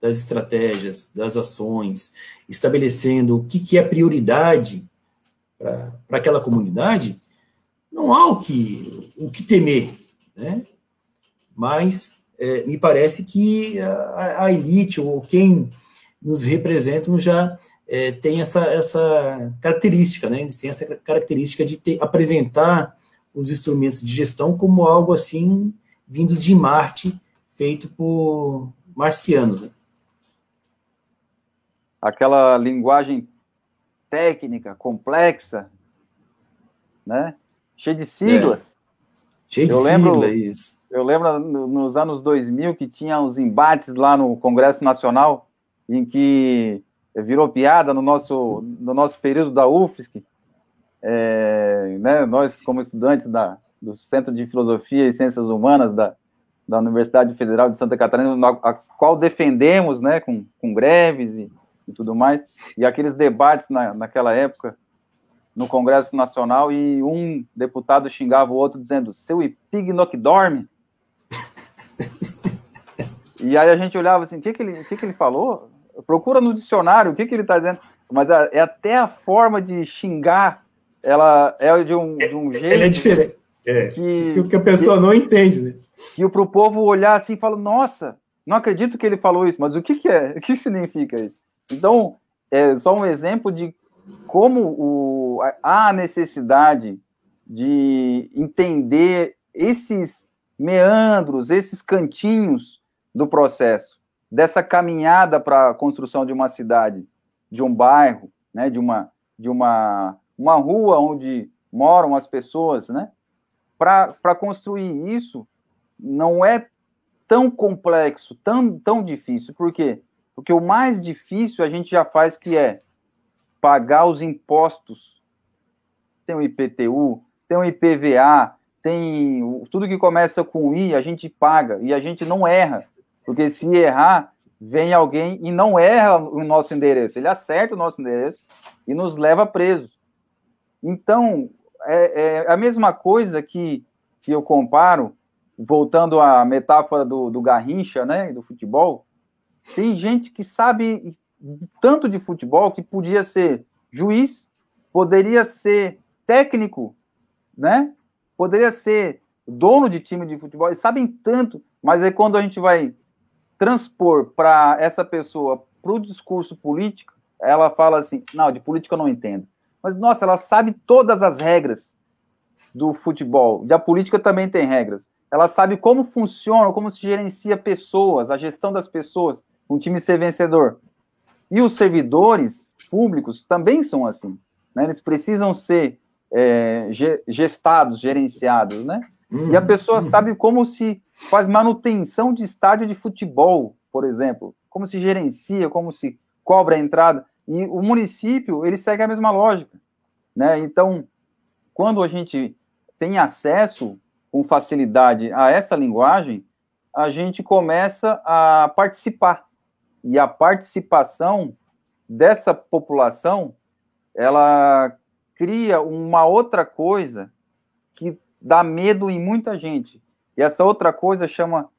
[SPEAKER 1] das estratégias, das ações, estabelecendo o que é prioridade para aquela comunidade, não há o que temer, né? Mas me parece que a elite, ou quem nos representa, já tem essa característica, né? Eles têm essa característica de apresentar os instrumentos de gestão como algo assim, vindos de Marte, feito por marcianos, né?
[SPEAKER 2] Aquela linguagem técnica, complexa, né? Cheia de siglas.
[SPEAKER 1] Cheio de sigla, isso.
[SPEAKER 2] Eu lembro nos anos 2000 que tinha uns embates lá no Congresso Nacional, em que virou piada no nosso período da UFSC, né? Nós, como estudantes do Centro de Filosofia e Ciências Humanas da Universidade Federal de Santa Catarina, a qual defendemos, né, com greves e tudo mais, e aqueles debates naquela época no Congresso Nacional, e um deputado xingava o outro dizendo, seu epigno que dorme. E aí a gente olhava assim, o que ele falou? Procura no dicionário, o que ele está dizendo? mas é até a forma de xingar, ela é de um jeito...
[SPEAKER 1] Ela é diferente. Que a pessoa não entende, né?
[SPEAKER 2] E para o povo olhar assim e falar, nossa, não acredito que ele falou isso, mas o que é? O que significa isso? Então, é só um exemplo de como há a necessidade de entender esses meandros, esses cantinhos do processo, dessa caminhada para a construção de uma cidade, de um bairro, né, de uma rua onde moram as pessoas, né? Para construir isso, não é tão complexo, tão difícil. Por quê? Porque o mais difícil a gente já faz, que é pagar os impostos. Tem o IPTU, tem o IPVA, tem tudo que começa com I, a gente paga, e a gente não erra. Porque se errar, vem alguém e não erra o nosso endereço, ele acerta o nosso endereço e nos leva presos. Então, é a mesma coisa que eu comparo, voltando à metáfora do Garrincha, né, do futebol. Tem gente que sabe tanto de futebol que podia ser juiz, poderia ser técnico, né, poderia ser dono de time de futebol, eles sabem tanto, mas aí quando a gente vai transpor para essa pessoa, para o discurso político, ela fala assim, não, de política eu não entendo. Mas, nossa, ela sabe todas as regras do futebol, da política também tem regras. Ela sabe como funciona, como se gerencia pessoas, a gestão das pessoas, um time ser vencedor. E os servidores públicos também são assim, né? Eles precisam ser gestados, gerenciados, né? E a pessoa sabe como se faz manutenção de estádio de futebol, por exemplo, como se gerencia, como se cobra a entrada. E o município, ele segue a mesma lógica, né? Então, quando a gente tem acesso com facilidade a essa linguagem, a gente começa a participar. E a participação dessa população, ela cria uma outra coisa que dá medo em muita gente. E essa outra coisa chama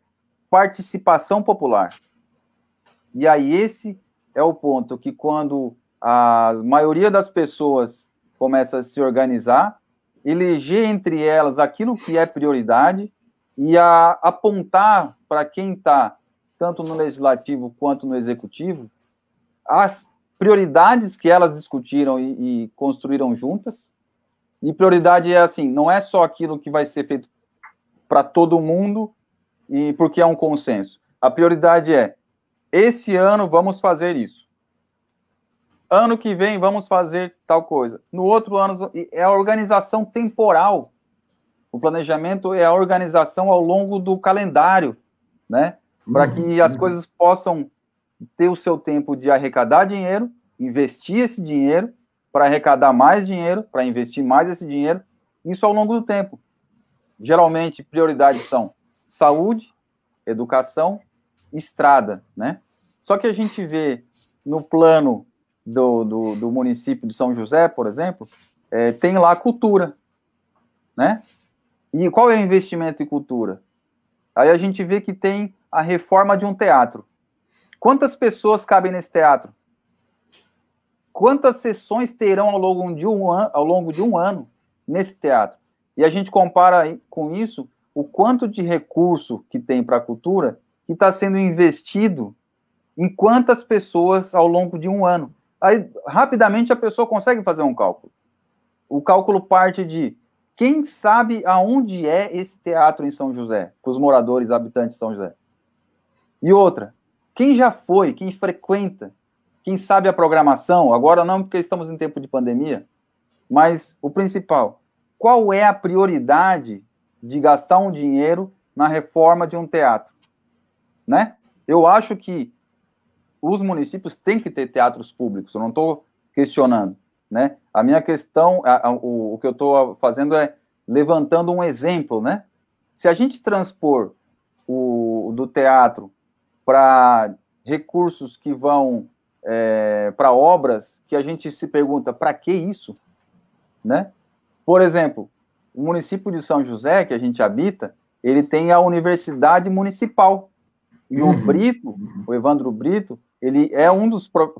[SPEAKER 2] participação popular. E aí esse é o ponto que quando a maioria das pessoas começa a se organizar, eleger entre elas aquilo que é prioridade e a apontar para quem está, tanto no legislativo quanto no executivo, as prioridades que elas discutiram e construíram juntas. E prioridade é assim, não é só aquilo que vai ser feito para todo mundo e porque é um consenso. A prioridade é, esse ano vamos fazer isso. Ano que vem vamos fazer tal coisa. No outro ano é a organização temporal. O planejamento é a organização ao longo do calendário, né? Para que as coisas possam ter o seu tempo de arrecadar dinheiro, investir esse dinheiro, para arrecadar mais dinheiro, para investir mais esse dinheiro, isso ao longo do tempo. Geralmente, prioridades são saúde, educação, estrada, né? Só que a gente vê no plano do município de São José, por exemplo, tem lá cultura, né? E qual é o investimento em cultura? Aí a gente vê que tem a reforma de um teatro. Quantas pessoas cabem nesse teatro? Quantas sessões terão ao longo de um ano nesse teatro? E a gente compara com isso o quanto de recurso que tem para a cultura que está sendo investido em quantas pessoas ao longo de um ano. Aí, rapidamente, a pessoa consegue fazer um cálculo. O cálculo parte de quem sabe aonde é esse teatro em São José, para os moradores, habitantes de São José. E outra, quem já foi, quem frequenta, quem sabe a programação, agora não porque estamos em tempo de pandemia, mas o principal, qual é a prioridade de gastar um dinheiro na reforma de um teatro? Né? Eu acho que os municípios têm que ter teatros públicos, eu não estou questionando, né? A minha questão, o que eu estou fazendo é levantando um exemplo, né? Se a gente transpor do teatro para recursos que vão para obras, que a gente se pergunta, para que isso? Né? Por exemplo, o município de São José, que a gente habita, ele tem a Universidade Municipal. E o Brito, o Evandro Brito, ele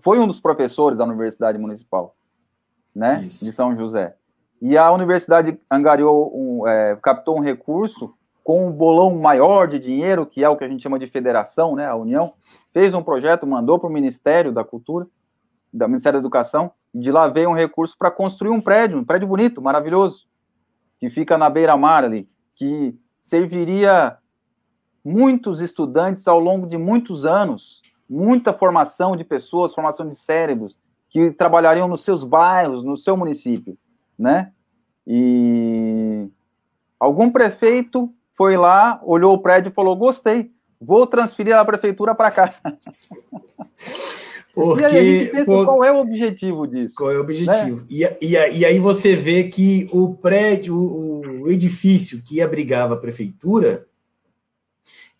[SPEAKER 2] foi um dos professores da Universidade Municipal, né, de São José. E a universidade captou um recurso com um bolão maior de dinheiro, que é o que a gente chama de federação, né, a União, fez um projeto, mandou para o Ministério da Cultura, do Ministério da Educação, e de lá veio um recurso para construir um prédio bonito, maravilhoso, que fica na beira-mar ali, que serviria muitos estudantes ao longo de muitos anos, muita formação de pessoas, formação de cérebros, que trabalhariam nos seus bairros, no seu município, né? E algum prefeito foi lá, olhou o prédio e falou, gostei, vou transferir a prefeitura para cá.
[SPEAKER 1] Porque,
[SPEAKER 2] e aí a gente pensa, qual é o objetivo disso?
[SPEAKER 1] Qual é o objetivo? Né? E aí você vê que o prédio, o edifício que abrigava a prefeitura,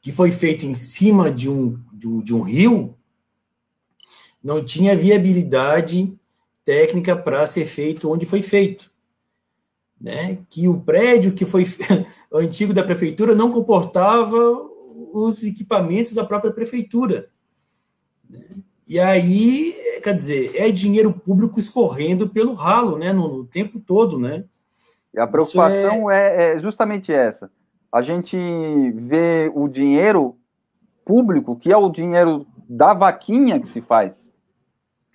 [SPEAKER 1] que foi feito em cima de um rio, não tinha viabilidade técnica para ser feito onde foi feito. Né? Que o prédio que foi antigo da prefeitura não comportava os equipamentos da própria prefeitura. Né? E aí, quer dizer, é dinheiro público escorrendo pelo ralo, né? No tempo todo, né?
[SPEAKER 2] E a preocupação é justamente essa. A gente vê o dinheiro público, que é o dinheiro da vaquinha que se faz.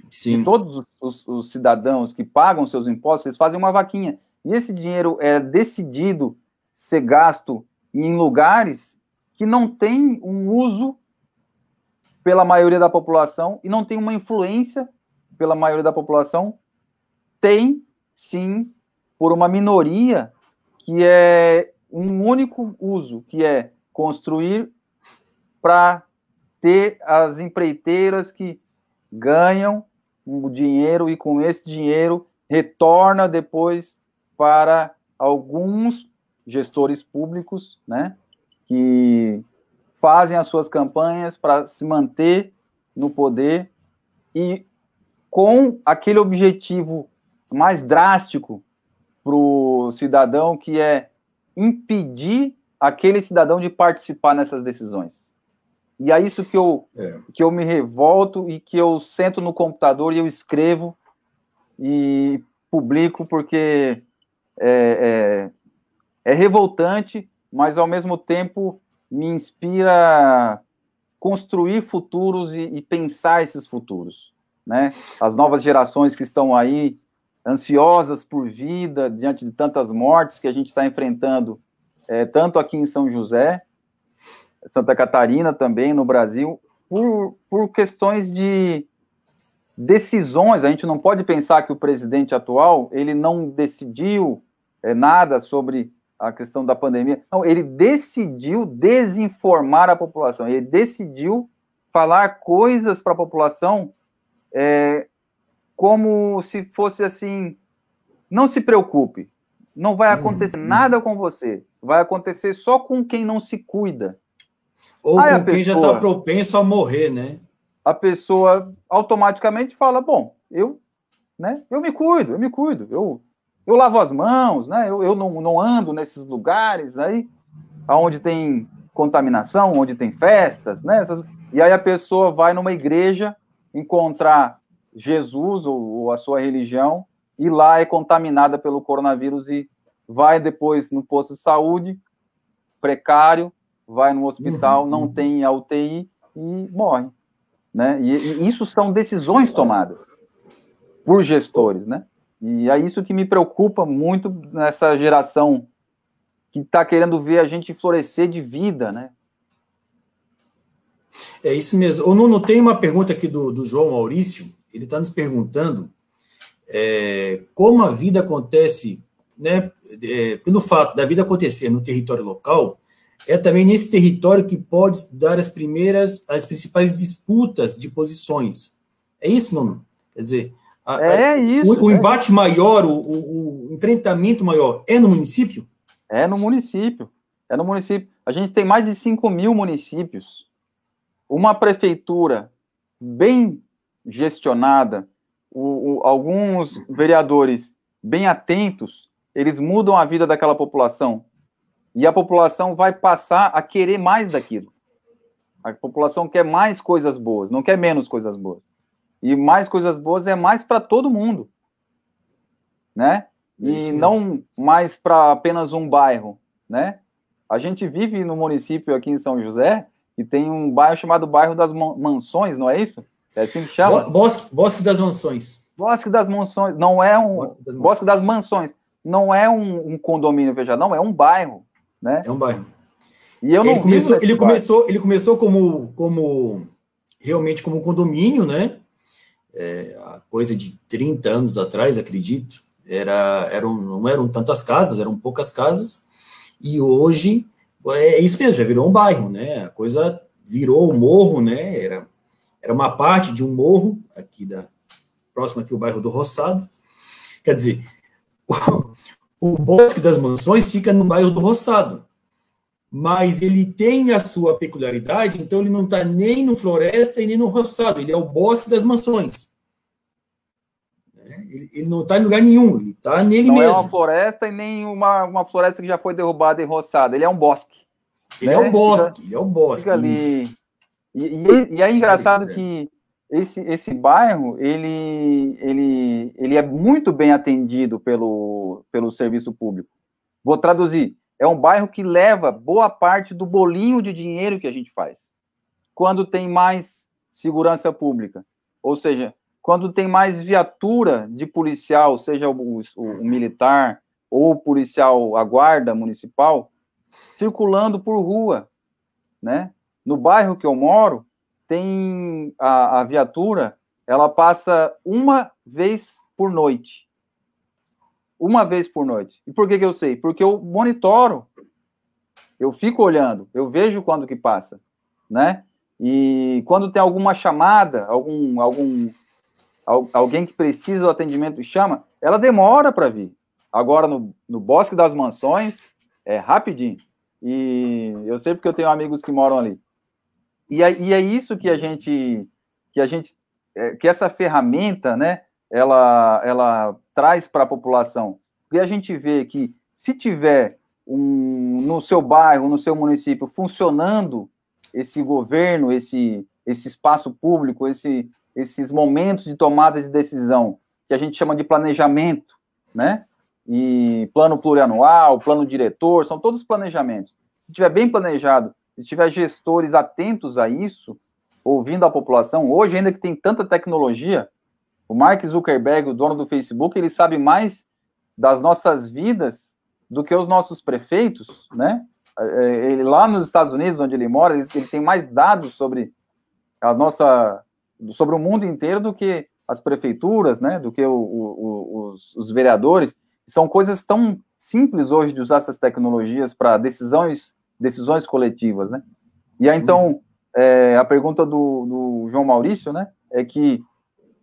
[SPEAKER 1] Sim.
[SPEAKER 2] E todos os cidadãos que pagam seus impostos, eles fazem uma vaquinha. E esse dinheiro é decidido ser gasto em lugares que não tem um uso pela maioria da população e não tem uma influência pela maioria da população. Tem, sim, por uma minoria que é um único uso, que é construir para ter as empreiteiras que ganham o dinheiro e com esse dinheiro retorna depois para alguns gestores públicos, né, que fazem as suas campanhas para se manter no poder e com aquele objetivo mais drástico para o cidadão, que é impedir aquele cidadão de participar nessas decisões. E é isso que eu me revolto e que eu sento no computador e eu escrevo e publico, porque é revoltante, mas ao mesmo tempo me inspira a construir futuros e pensar esses futuros, né? As novas gerações que estão aí ansiosas por vida, diante de tantas mortes que a gente está enfrentando, tanto aqui em São José, Santa Catarina também, no Brasil, por questões de decisões. A gente não pode pensar que o presidente atual, ele não decidiu nada sobre a questão da pandemia. Não, ele decidiu desinformar a população, ele decidiu falar coisas para a população como se fosse assim, não se preocupe, não vai acontecer nada com você, vai acontecer só com quem não se cuida.
[SPEAKER 1] Ou aí com quem já está propenso a morrer, né?
[SPEAKER 2] A pessoa automaticamente fala, bom, eu me cuido, eu lavo as mãos, né? Eu não ando nesses lugares aí, onde tem contaminação, onde tem festas, né? E aí a pessoa vai numa igreja encontrar Jesus ou a sua religião, e lá é contaminada pelo coronavírus e vai depois no posto de saúde, precário, vai no hospital, não tem a UTI e morre, né? E isso são decisões tomadas por gestores, né? E é isso que me preocupa muito nessa geração que está querendo ver a gente florescer de vida, né?
[SPEAKER 1] É isso mesmo. O Nuno, tem uma pergunta aqui do João Maurício, ele está nos perguntando como a vida acontece, né, pelo fato da vida acontecer no território local, é também nesse território que pode dar as principais disputas de posições. É isso, Nuno? Quer dizer, o embate maior, o enfrentamento maior é no município?
[SPEAKER 2] É no município. A gente tem mais de 5.000 municípios. Uma prefeitura bem gestionada, alguns vereadores bem atentos, eles mudam a vida daquela população. E a população vai passar a querer mais daquilo. A população quer mais coisas boas, não quer menos coisas boas. E mais coisas boas é mais para todo mundo, né? E não mais para apenas um bairro, né? A gente vive no município aqui em São José e tem um bairro chamado Bairro das Mansões, não é isso? É assim que chama?
[SPEAKER 1] Bosque das Mansões.
[SPEAKER 2] Bosque das Mansões, não é um... Bosque das Mansões. Não é um condomínio, veja, não, é um bairro, né?
[SPEAKER 1] É um bairro.
[SPEAKER 2] E eu não
[SPEAKER 1] ele começou como realmente como um condomínio, né? A coisa de 30 anos atrás, acredito. Não eram tantas casas, eram poucas casas. E hoje é isso mesmo, já virou um bairro, né? A coisa virou um morro, né? Era uma parte de um morro aqui próximo aqui o bairro do Roçado. Quer dizer, o Bosque das Mansões fica no bairro do Roçado, mas ele tem a sua peculiaridade, então ele não está nem no Floresta e nem no Roçado, ele é o Bosque das Mansões. Ele não está em lugar nenhum, ele está nele mesmo.
[SPEAKER 2] Não é uma floresta e nem uma floresta que já foi derrubada e roçada, ele é um bosque.
[SPEAKER 1] Ele é um bosque, ele é um bosque.
[SPEAKER 2] Fica ali. E é engraçado que esse bairro, ele é muito bem atendido pelo serviço público. Vou traduzir. É um bairro que leva boa parte do bolinho de dinheiro que a gente faz. Quando tem mais segurança pública. Ou seja, quando tem mais viatura de policial, seja o militar ou o policial, a guarda municipal, circulando por rua, né? No bairro que eu moro, tem a viatura, ela passa uma vez por noite. Uma vez por noite. E por que eu sei? Porque eu monitoro, eu fico olhando, eu vejo quando que passa, né? E quando tem alguma chamada, alguém que precisa do atendimento e chama, ela demora para vir. Agora, no Bosque das Mansões, é rapidinho. E eu sei porque eu tenho amigos que moram ali. E é isso que que essa ferramenta, né, ela traz para a população. Porque a gente vê que se tiver no seu bairro, no seu município, funcionando esse governo, esse espaço público, esses momentos de tomada de decisão, que a gente chama de planejamento, né? E plano plurianual, plano diretor, são todos planejamentos. Se estiver bem planejado, se tiver gestores atentos a isso, ouvindo a população, hoje ainda que tem tanta tecnologia, o Mark Zuckerberg, o dono do Facebook, ele sabe mais das nossas vidas do que os nossos prefeitos, né? Ele, lá nos Estados Unidos, onde ele mora, ele tem mais dados sobre sobre o mundo inteiro do que as prefeituras, né? Do que os vereadores. São coisas tão simples hoje de usar essas tecnologias para decisões coletivas, né? E aí, então, a pergunta do João Maurício, né, é que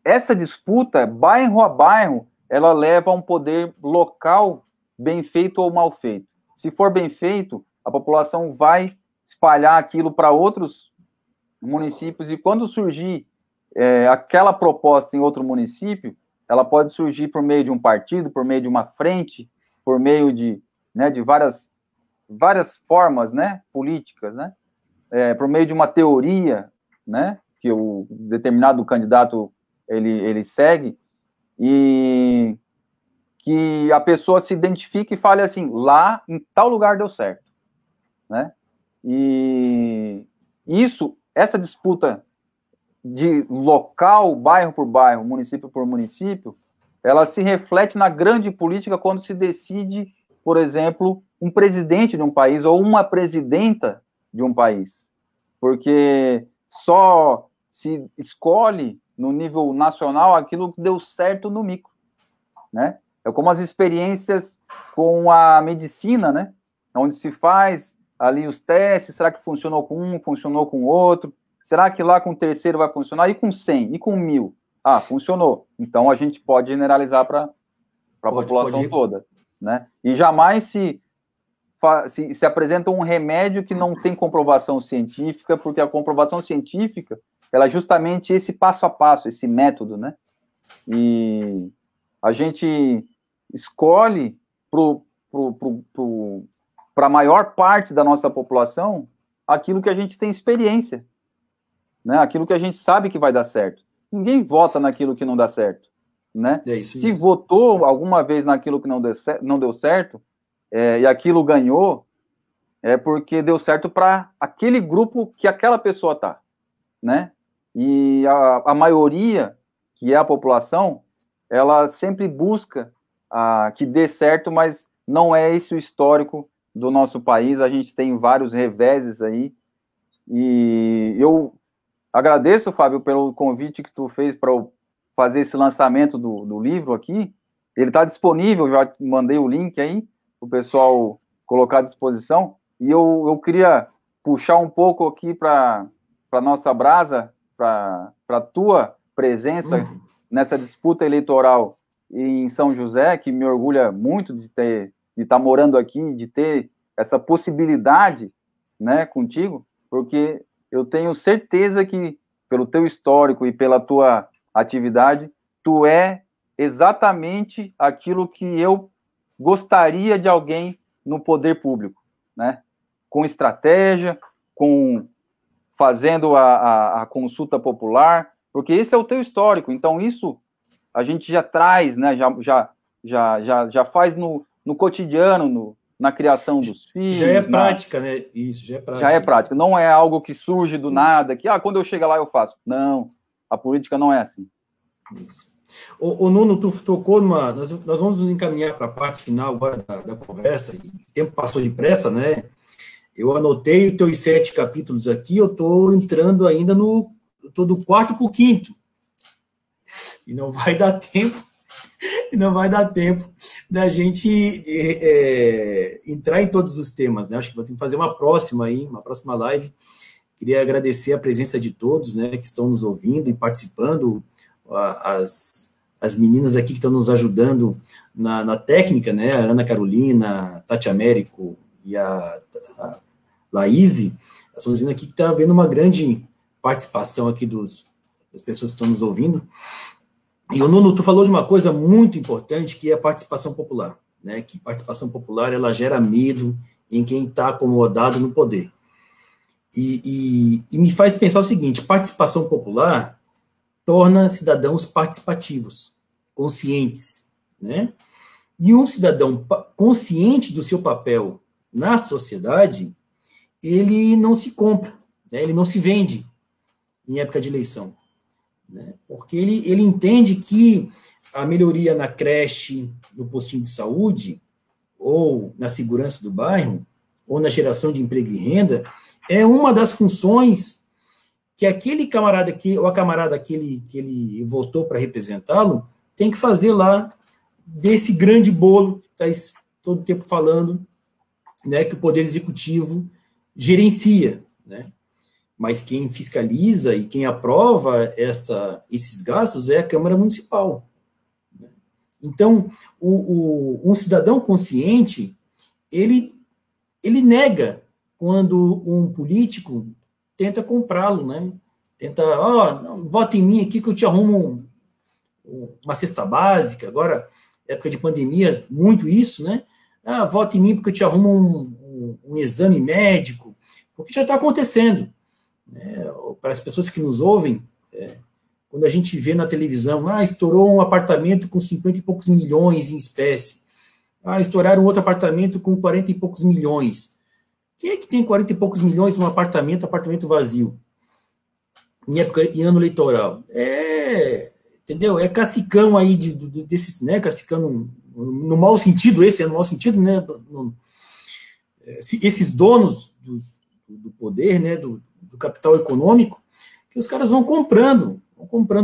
[SPEAKER 2] essa disputa, bairro a bairro, ela leva a um poder local bem feito ou mal feito. Se for bem feito, a população vai espalhar aquilo para outros municípios, e quando surgir aquela proposta em outro município, ela pode surgir por meio de um partido, por meio de uma frente, por meio de várias formas, né, políticas, né, por meio de uma teoria, né, que o determinado candidato ele segue, e que a pessoa se identifique e fale assim, lá em tal lugar deu certo, né, e essa disputa de local, bairro por bairro, município por município, ela se reflete na grande política quando se decide, por exemplo, um presidente de um país ou uma presidenta de um país, porque só se escolhe no nível nacional aquilo que deu certo no micro, né? É como as experiências com a medicina, né? Onde se faz ali os testes, será que funcionou com um, funcionou com o outro? Será que lá com o terceiro vai funcionar? E com 100? E com 1000? Ah, funcionou. Então a gente pode generalizar para a população toda, né? E jamais se apresenta um remédio que não tem comprovação científica, porque a comprovação científica, ela é justamente esse passo a passo, esse método, né? E a gente escolhe para a maior parte da nossa população aquilo que a gente tem experiência, né? Aquilo que a gente sabe que vai dar certo. Ninguém vota naquilo que não dá certo, né? Se votou alguma vez naquilo que não deu certo, e aquilo ganhou, é porque deu certo para aquele grupo que aquela pessoa tá, né? E a maioria, que é a população, ela sempre busca que dê certo, mas não é esse o histórico do nosso país. A gente tem vários reveses aí, e eu agradeço, Fábio, pelo convite que tu fez para eu fazer esse lançamento do livro aqui. Ele está disponível, já mandei o link aí, para o pessoal colocar à disposição, e eu queria puxar um pouco aqui para a nossa brasa, para a tua presença nessa disputa eleitoral em São José, que me orgulha muito de estar morando aqui, de ter essa possibilidade, né, contigo, porque eu tenho certeza que, pelo teu histórico e pela tua atividade, tu é exatamente aquilo que eu gostaria de alguém no poder público, né? Com estratégia, fazendo a consulta popular, porque esse é o teu histórico. Então, isso a gente já traz, né? Já faz no cotidiano, na criação dos filhos.
[SPEAKER 1] Já é prática, né? Isso, já é prática.
[SPEAKER 2] Já é prática. Não é algo que surge do nada, que, quando eu chegar lá eu faço. Não, a política não é assim.
[SPEAKER 1] Isso. O Nuno, tu tocou numa... Nós vamos nos encaminhar para a parte final agora da conversa, e o tempo passou depressa, né? Eu anotei os teus 7 capítulos aqui, eu estou entrando ainda estou do 4º para o 5º. E não vai dar tempo da gente entrar em todos os temas, né? Acho que vou ter que fazer uma próxima live. Queria agradecer a presença de todos, né, que estão nos ouvindo e participando, as meninas aqui que estão nos ajudando na técnica, né, a Ana Carolina, a Tati Américo e a Laíse, estão dizendo aqui que está havendo uma grande participação aqui das pessoas que estão nos ouvindo. E o Nuno, tu falou de uma coisa muito importante, que é a participação popular, né? Que participação popular, ela gera medo em quem está acomodado no poder. E me faz pensar o seguinte: participação popular torna cidadãos participativos, conscientes, né? E um cidadão consciente do seu papel na sociedade, ele não se compra, né? Ele não se vende em época de eleição, né? Porque ele entende que a melhoria na creche, no postinho de saúde, ou na segurança do bairro, ou na geração de emprego e renda, é uma das funções que aquele camarada ou a camarada que ele votou para representá-lo tem que fazer lá desse grande bolo que está todo o tempo falando, né, que o Poder Executivo gerencia, né? Mas quem fiscaliza e quem aprova esses gastos é a Câmara Municipal. Então, um cidadão consciente, ele nega quando um político tenta comprá-lo, né? Tenta, vota em mim aqui que eu te arrumo uma cesta básica. Agora, época de pandemia, muito isso, né? Vota em mim porque eu te arrumo um exame médico, porque já está acontecendo. Para as pessoas que nos ouvem, quando a gente vê na televisão, estourou um apartamento com 50 e poucos milhões em espécie, estouraram outro apartamento com 40 e poucos milhões. Quem é que tem 40 e poucos milhões num apartamento vazio, em ano eleitoral? Entendeu? É cacicão aí desses, né, cacicão no mau sentido, esse é no mau sentido, né, esses donos do poder, né, do capital econômico, que os caras vão comprando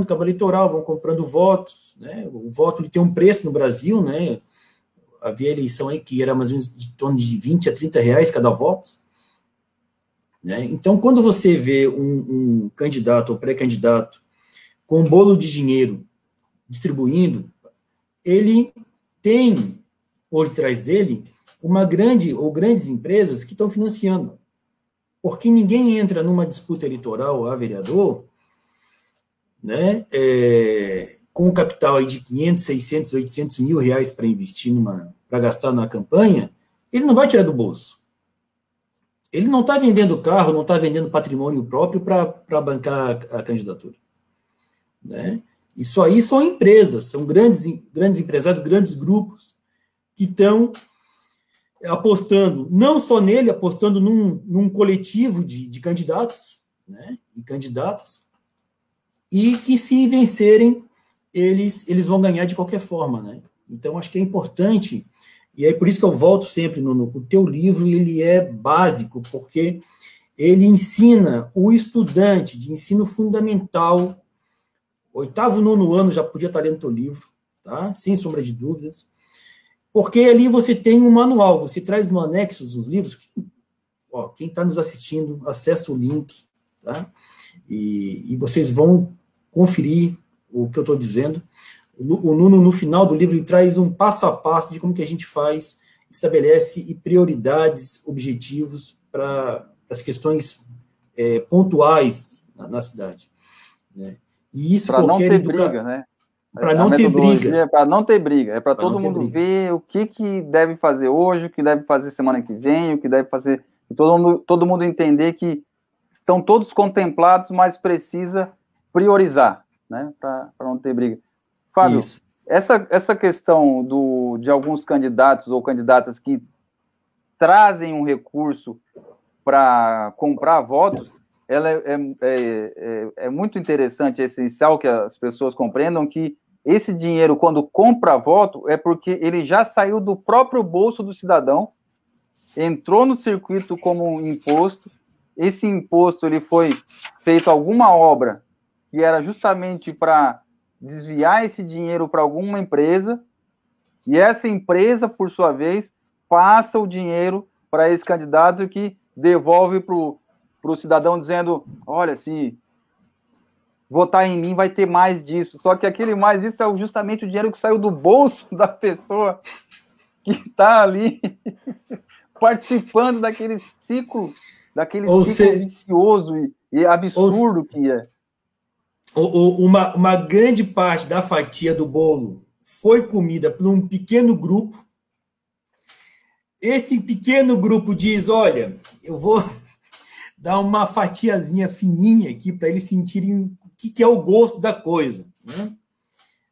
[SPEAKER 1] cabo eleitoral, vão comprando votos, né? O voto ele tem um preço no Brasil, né? Havia eleição aí que era mais ou menos de torno de 20 a 30 reais cada voto, né? Então, quando você vê um candidato ou pré-candidato com um bolo de dinheiro distribuindo, ele tem por trás dele uma grande ou grandes empresas que estão financiando. Porque ninguém entra numa disputa eleitoral a vereador, né, com um capital aí de 500, 600, 800 mil reais para investir para gastar na campanha, ele não vai tirar do bolso. Ele não está vendendo carro, não está vendendo patrimônio próprio para bancar a candidatura, né? Isso aí são empresas, são grandes empresários, grandes grupos que estão apostando, não só nele, apostando num coletivo de candidatos, né, e candidatas, e que se vencerem, eles vão ganhar de qualquer forma, né? Então, acho que é importante, e é por isso que eu volto sempre no teu livro, ele é básico, porque ele ensina o estudante de ensino fundamental, 8º, 9º ano já podia estar lendo teu livro, tá? Sem sombra de dúvidas, porque ali você tem um manual, você traz no anexo os livros, ó, quem está nos assistindo, acessa o link, tá? E vocês vão conferir o que eu estou dizendo. O Nuno, no final do livro, ele traz um passo a passo de como que a gente faz, estabelece prioridades, objetivos para as questões pontuais na cidade, né? E isso
[SPEAKER 2] para não ter briga, né?
[SPEAKER 1] Para não ter briga.
[SPEAKER 2] É para não ter briga, é para todo mundo ver o que deve fazer hoje, o que deve fazer semana que vem, o que deve fazer. E todo mundo entender que estão todos contemplados, mas precisa priorizar, né? Para não ter briga. Fábio, essa questão de alguns candidatos ou candidatas que trazem um recurso para comprar votos, ela é muito interessante, é essencial que as pessoas compreendam que esse dinheiro, quando compra voto, é porque ele já saiu do próprio bolso do cidadão, entrou no circuito como um imposto, esse imposto ele foi feito alguma obra que era justamente para desviar esse dinheiro para alguma empresa, e essa empresa, por sua vez, passa o dinheiro para esse candidato que devolve para o cidadão dizendo, olha, se votar em mim vai ter mais disso. Só que aquele mais disso é justamente o dinheiro que saiu do bolso da pessoa que está ali participando daquele ciclo vicioso e absurdo que é.
[SPEAKER 1] Uma grande parte da fatia do bolo foi comida por um pequeno grupo. Esse pequeno grupo diz, olha, eu vou dar uma fatiazinha fininha aqui para eles sentirem o que é o gosto da coisa, né?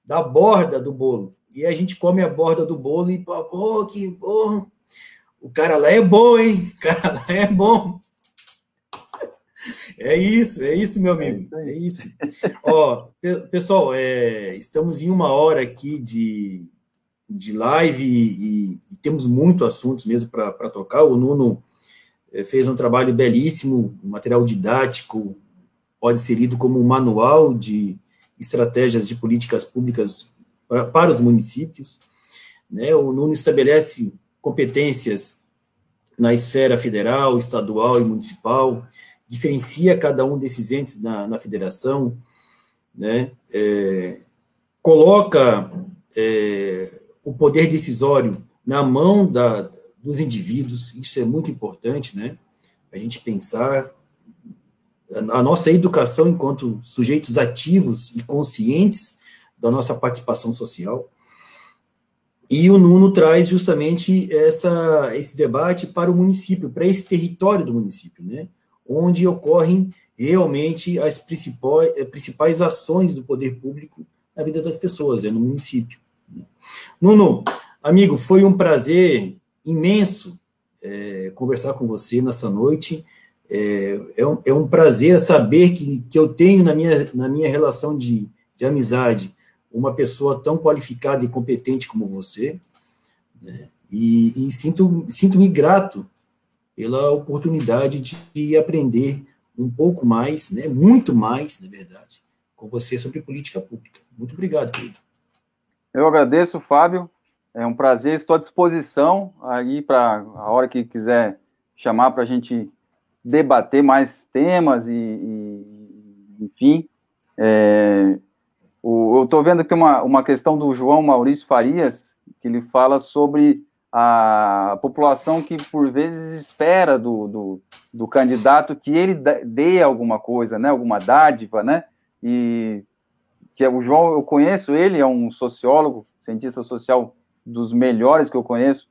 [SPEAKER 1] Da borda do bolo. E a gente come a borda do bolo e, pô, que bom. O cara lá é bom, hein? O cara lá é bom. É isso, meu amigo. É isso. Ó, pessoal, estamos em 1 hora aqui de live e temos muitos assuntos mesmo para tocar. O Nuno fez um trabalho belíssimo, um material didático, pode ser lido como um manual de estratégias de políticas públicas para os municípios, né? O Nuno estabelece competências na esfera federal, estadual e municipal, diferencia cada um desses entes na federação, né? Coloca o poder decisório na mão dos indivíduos, isso é muito importante, né? A gente pensar a nossa educação enquanto sujeitos ativos e conscientes da nossa participação social. E o Nuno traz justamente esse debate para o município, para esse território do município, né? Onde ocorrem realmente as principais ações do poder público na vida das pessoas, no município. Nuno, amigo, foi um prazer imenso conversar com você nessa noite. É um prazer saber que eu tenho na minha relação de amizade uma pessoa tão qualificada e competente como você, né? E sinto-me grato pela oportunidade de aprender um pouco mais, né, muito mais, na verdade, com você sobre política pública. Muito obrigado, querido.
[SPEAKER 2] Eu agradeço, Fábio. É um prazer, estou à disposição aí para a hora que quiser chamar para a gente debater mais temas enfim. Eu estou vendo aqui uma questão do João Maurício Farias, que ele fala sobre a população que, por vezes, espera do candidato que ele dê alguma coisa, né, alguma dádiva, né, e que o João, eu conheço ele, é um sociólogo, cientista social dos melhores que eu conheço,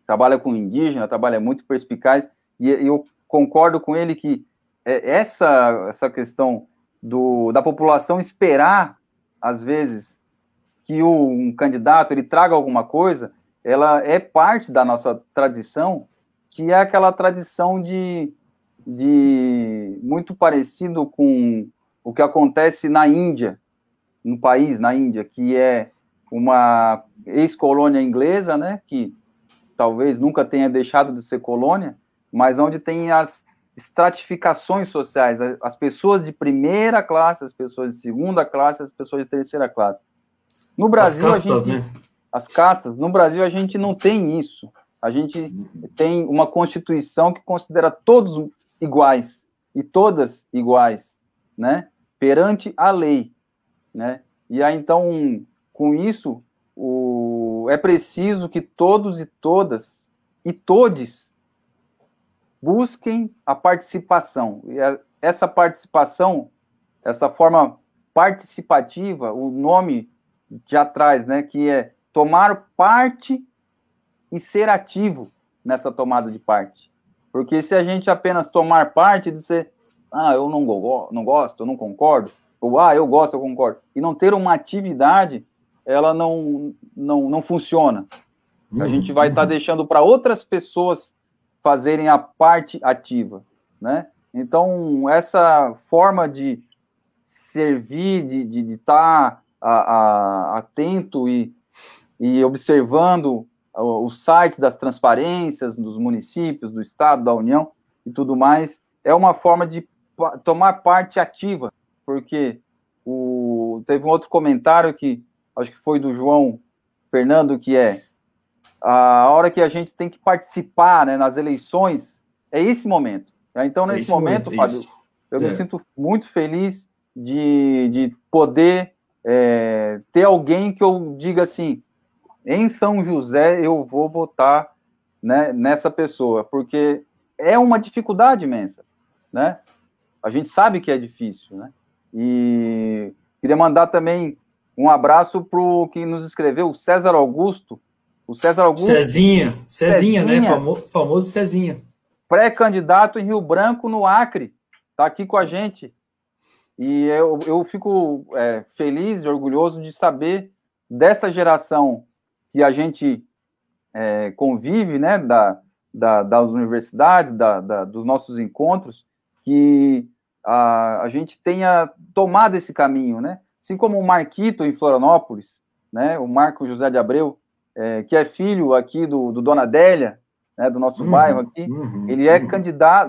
[SPEAKER 2] trabalha com indígena, trabalha muito perspicaz, e eu concordo com ele que essa questão da população esperar, às vezes, que um candidato ele traga alguma coisa, ela é parte da nossa tradição, que é aquela tradição de muito parecido com o que acontece na Índia, no país, na Índia, que é uma ex-colônia inglesa, né, que talvez nunca tenha deixado de ser colônia, mas onde tem as estratificações sociais, as pessoas de primeira classe, as pessoas de segunda classe, as pessoas de terceira classe. No Brasil,
[SPEAKER 1] as castas, né?
[SPEAKER 2] As castas, no Brasil a gente não tem isso. A gente tem uma Constituição que considera todos iguais e todas iguais, né, perante a lei, né? E aí, então, com isso, é preciso que todos e todas e todes busquem a participação. E essa participação, essa forma participativa, o nome já traz, né, que é tomar parte e ser ativo nessa tomada de parte. Porque se a gente apenas tomar parte e dizer, eu não gosto, eu não concordo, ou eu gosto, eu concordo, e não ter uma atividade, ela não funciona. A gente vai estar deixando para outras pessoas fazerem a parte ativa, né? Então, essa forma de servir, de estar atento e observando os sites das transparências dos municípios, do Estado, da União e tudo mais, é uma forma de tomar parte ativa, porque teve um outro comentário que acho que foi do João Fernando, que é a hora que a gente tem que participar, né, nas eleições, é esse momento. Então, nesse momento, Fábio, eu me sinto muito feliz de poder ter alguém que eu diga assim, em São José eu vou votar, né, nessa pessoa, porque é uma dificuldade imensa, né? A gente sabe que é difícil, né? E queria mandar também um abraço para o que nos escreveu, o César Augusto. O César Augusto.
[SPEAKER 1] Cezinha, né? Famoso Cezinha.
[SPEAKER 2] Pré-candidato em Rio Branco, no Acre. Está aqui com a gente. E eu fico feliz e orgulhoso de saber dessa geração que a gente convive, né? Das universidades, dos nossos encontros, que a gente tenha tomado esse caminho, né? Assim como o Marquito em Florianópolis, né? O Marco José de Abreu, que é filho aqui do Dona Adélia, né, do nosso bairro aqui, ele é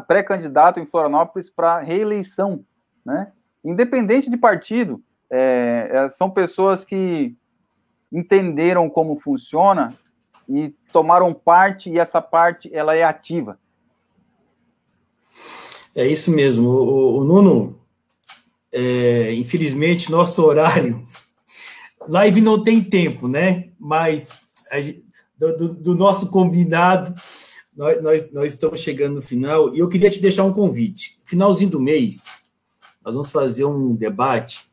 [SPEAKER 2] pré-candidato em Florianópolis para reeleição, né? Independente de partido, são pessoas que entenderam como funciona e tomaram parte, e essa parte ela é ativa.
[SPEAKER 1] É isso mesmo. O Nuno, infelizmente, nosso horário, live não tem tempo, né? Mas do nosso combinado, nós estamos chegando no final, e eu queria te deixar um convite. No finalzinho do mês, nós vamos fazer um debate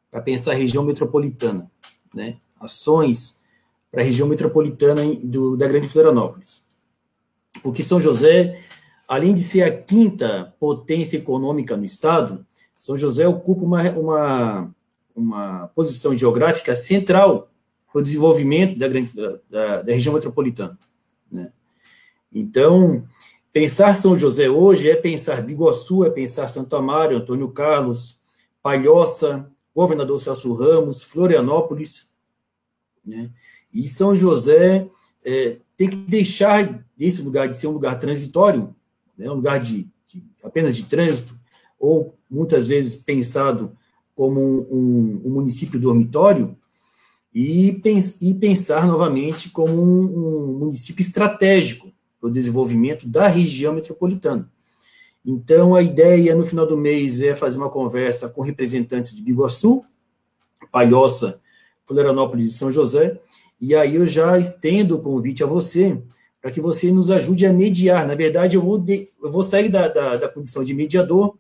[SPEAKER 1] para pensar a região metropolitana, né? Ações para a região metropolitana da Grande Florianópolis. Porque São José, além de ser a quinta potência econômica no estado, São José ocupa uma posição geográfica central para o desenvolvimento da região metropolitana, né? Então, pensar São José hoje é pensar Biguaçu, é pensar Santo Amaro, Antônio Carlos, Palhoça, Governador Celso Ramos, Florianópolis, né? E São José tem que deixar esse lugar de ser um lugar transitório, né? Um lugar apenas de trânsito, ou muitas vezes pensado como um município dormitório, e pensar novamente como um município estratégico para o desenvolvimento da região metropolitana. Então, a ideia, no final do mês, é fazer uma conversa com representantes de Biguaçu, Palhoça, Florianópolis e São José, e aí eu já estendo o convite a você, para que você nos ajude a mediar. Na verdade, eu vou sair da condição de mediador,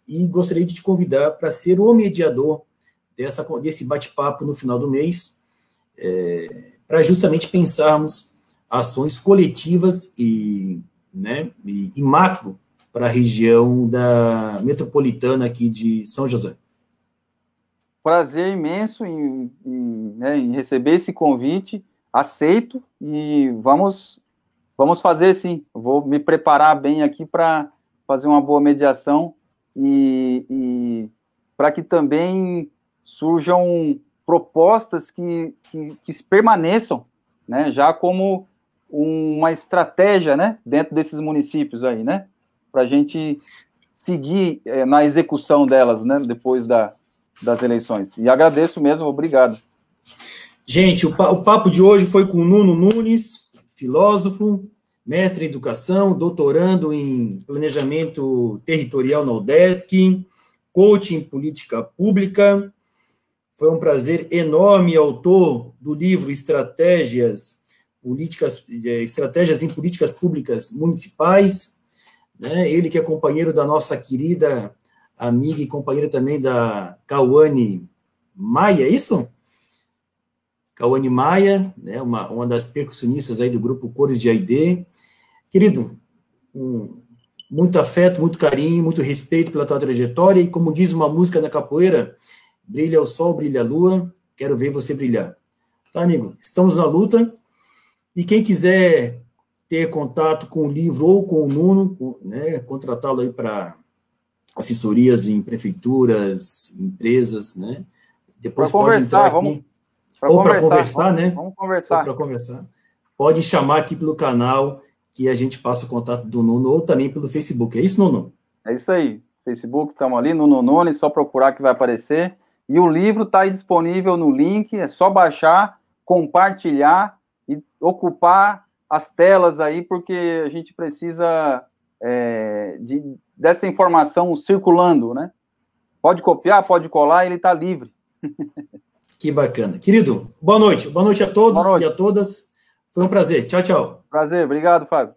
[SPEAKER 1] e gostaria de te convidar para ser o mediador desse bate-papo no final do mês, para justamente pensarmos ações coletivas e né, e macro para a região da metropolitana aqui de São José.
[SPEAKER 2] Prazer imenso né, em receber esse convite, aceito, e vamos fazer sim. Vou me preparar bem aqui para fazer uma boa mediação e para que também surjam propostas que permaneçam, né, já como uma estratégia, né, dentro desses municípios aí, né, para a gente seguir na execução delas, né, depois das eleições. E agradeço mesmo, obrigado.
[SPEAKER 1] Gente, o papo de hoje foi com o Nuno Nunes, filósofo, mestre em educação, doutorando em planejamento territorial na UDESC, coach em política pública. Foi um prazer enorme, autor do livro Estratégias em Políticas Públicas Municipais, né? Ele que é companheiro da nossa querida amiga e companheira também da Cauane Maia, é isso? Cauane Maia, né? Uma das percussionistas aí do grupo Cores de Aidê. Querido, muito afeto, muito carinho, muito respeito pela tua trajetória, e como diz uma música da capoeira, brilha o sol, brilha a lua, quero ver você brilhar. Tá, amigo? Estamos na luta, e quem quiser ter contato com o livro ou com o Nuno, né, contratá-lo aí para assessorias em prefeituras, empresas, né? Depois pode entrar aqui. Ou para conversar, né?
[SPEAKER 2] Vamos conversar.
[SPEAKER 1] Ou para conversar. Pode chamar aqui pelo canal, que a gente passa o contato do Nuno, ou também pelo Facebook. É isso, Nuno?
[SPEAKER 2] É isso aí. Facebook, estamos ali, Nuno Nunes, só procurar que vai aparecer. E o livro está aí disponível no link, é só baixar, compartilhar e ocupar as telas aí, porque a gente precisa dessa informação circulando, né? Pode copiar, pode colar, ele está livre.
[SPEAKER 1] Que bacana. Querido, boa noite. Boa noite a todos e a todas. Foi um prazer. Tchau, tchau.
[SPEAKER 2] Prazer, obrigado, Fábio.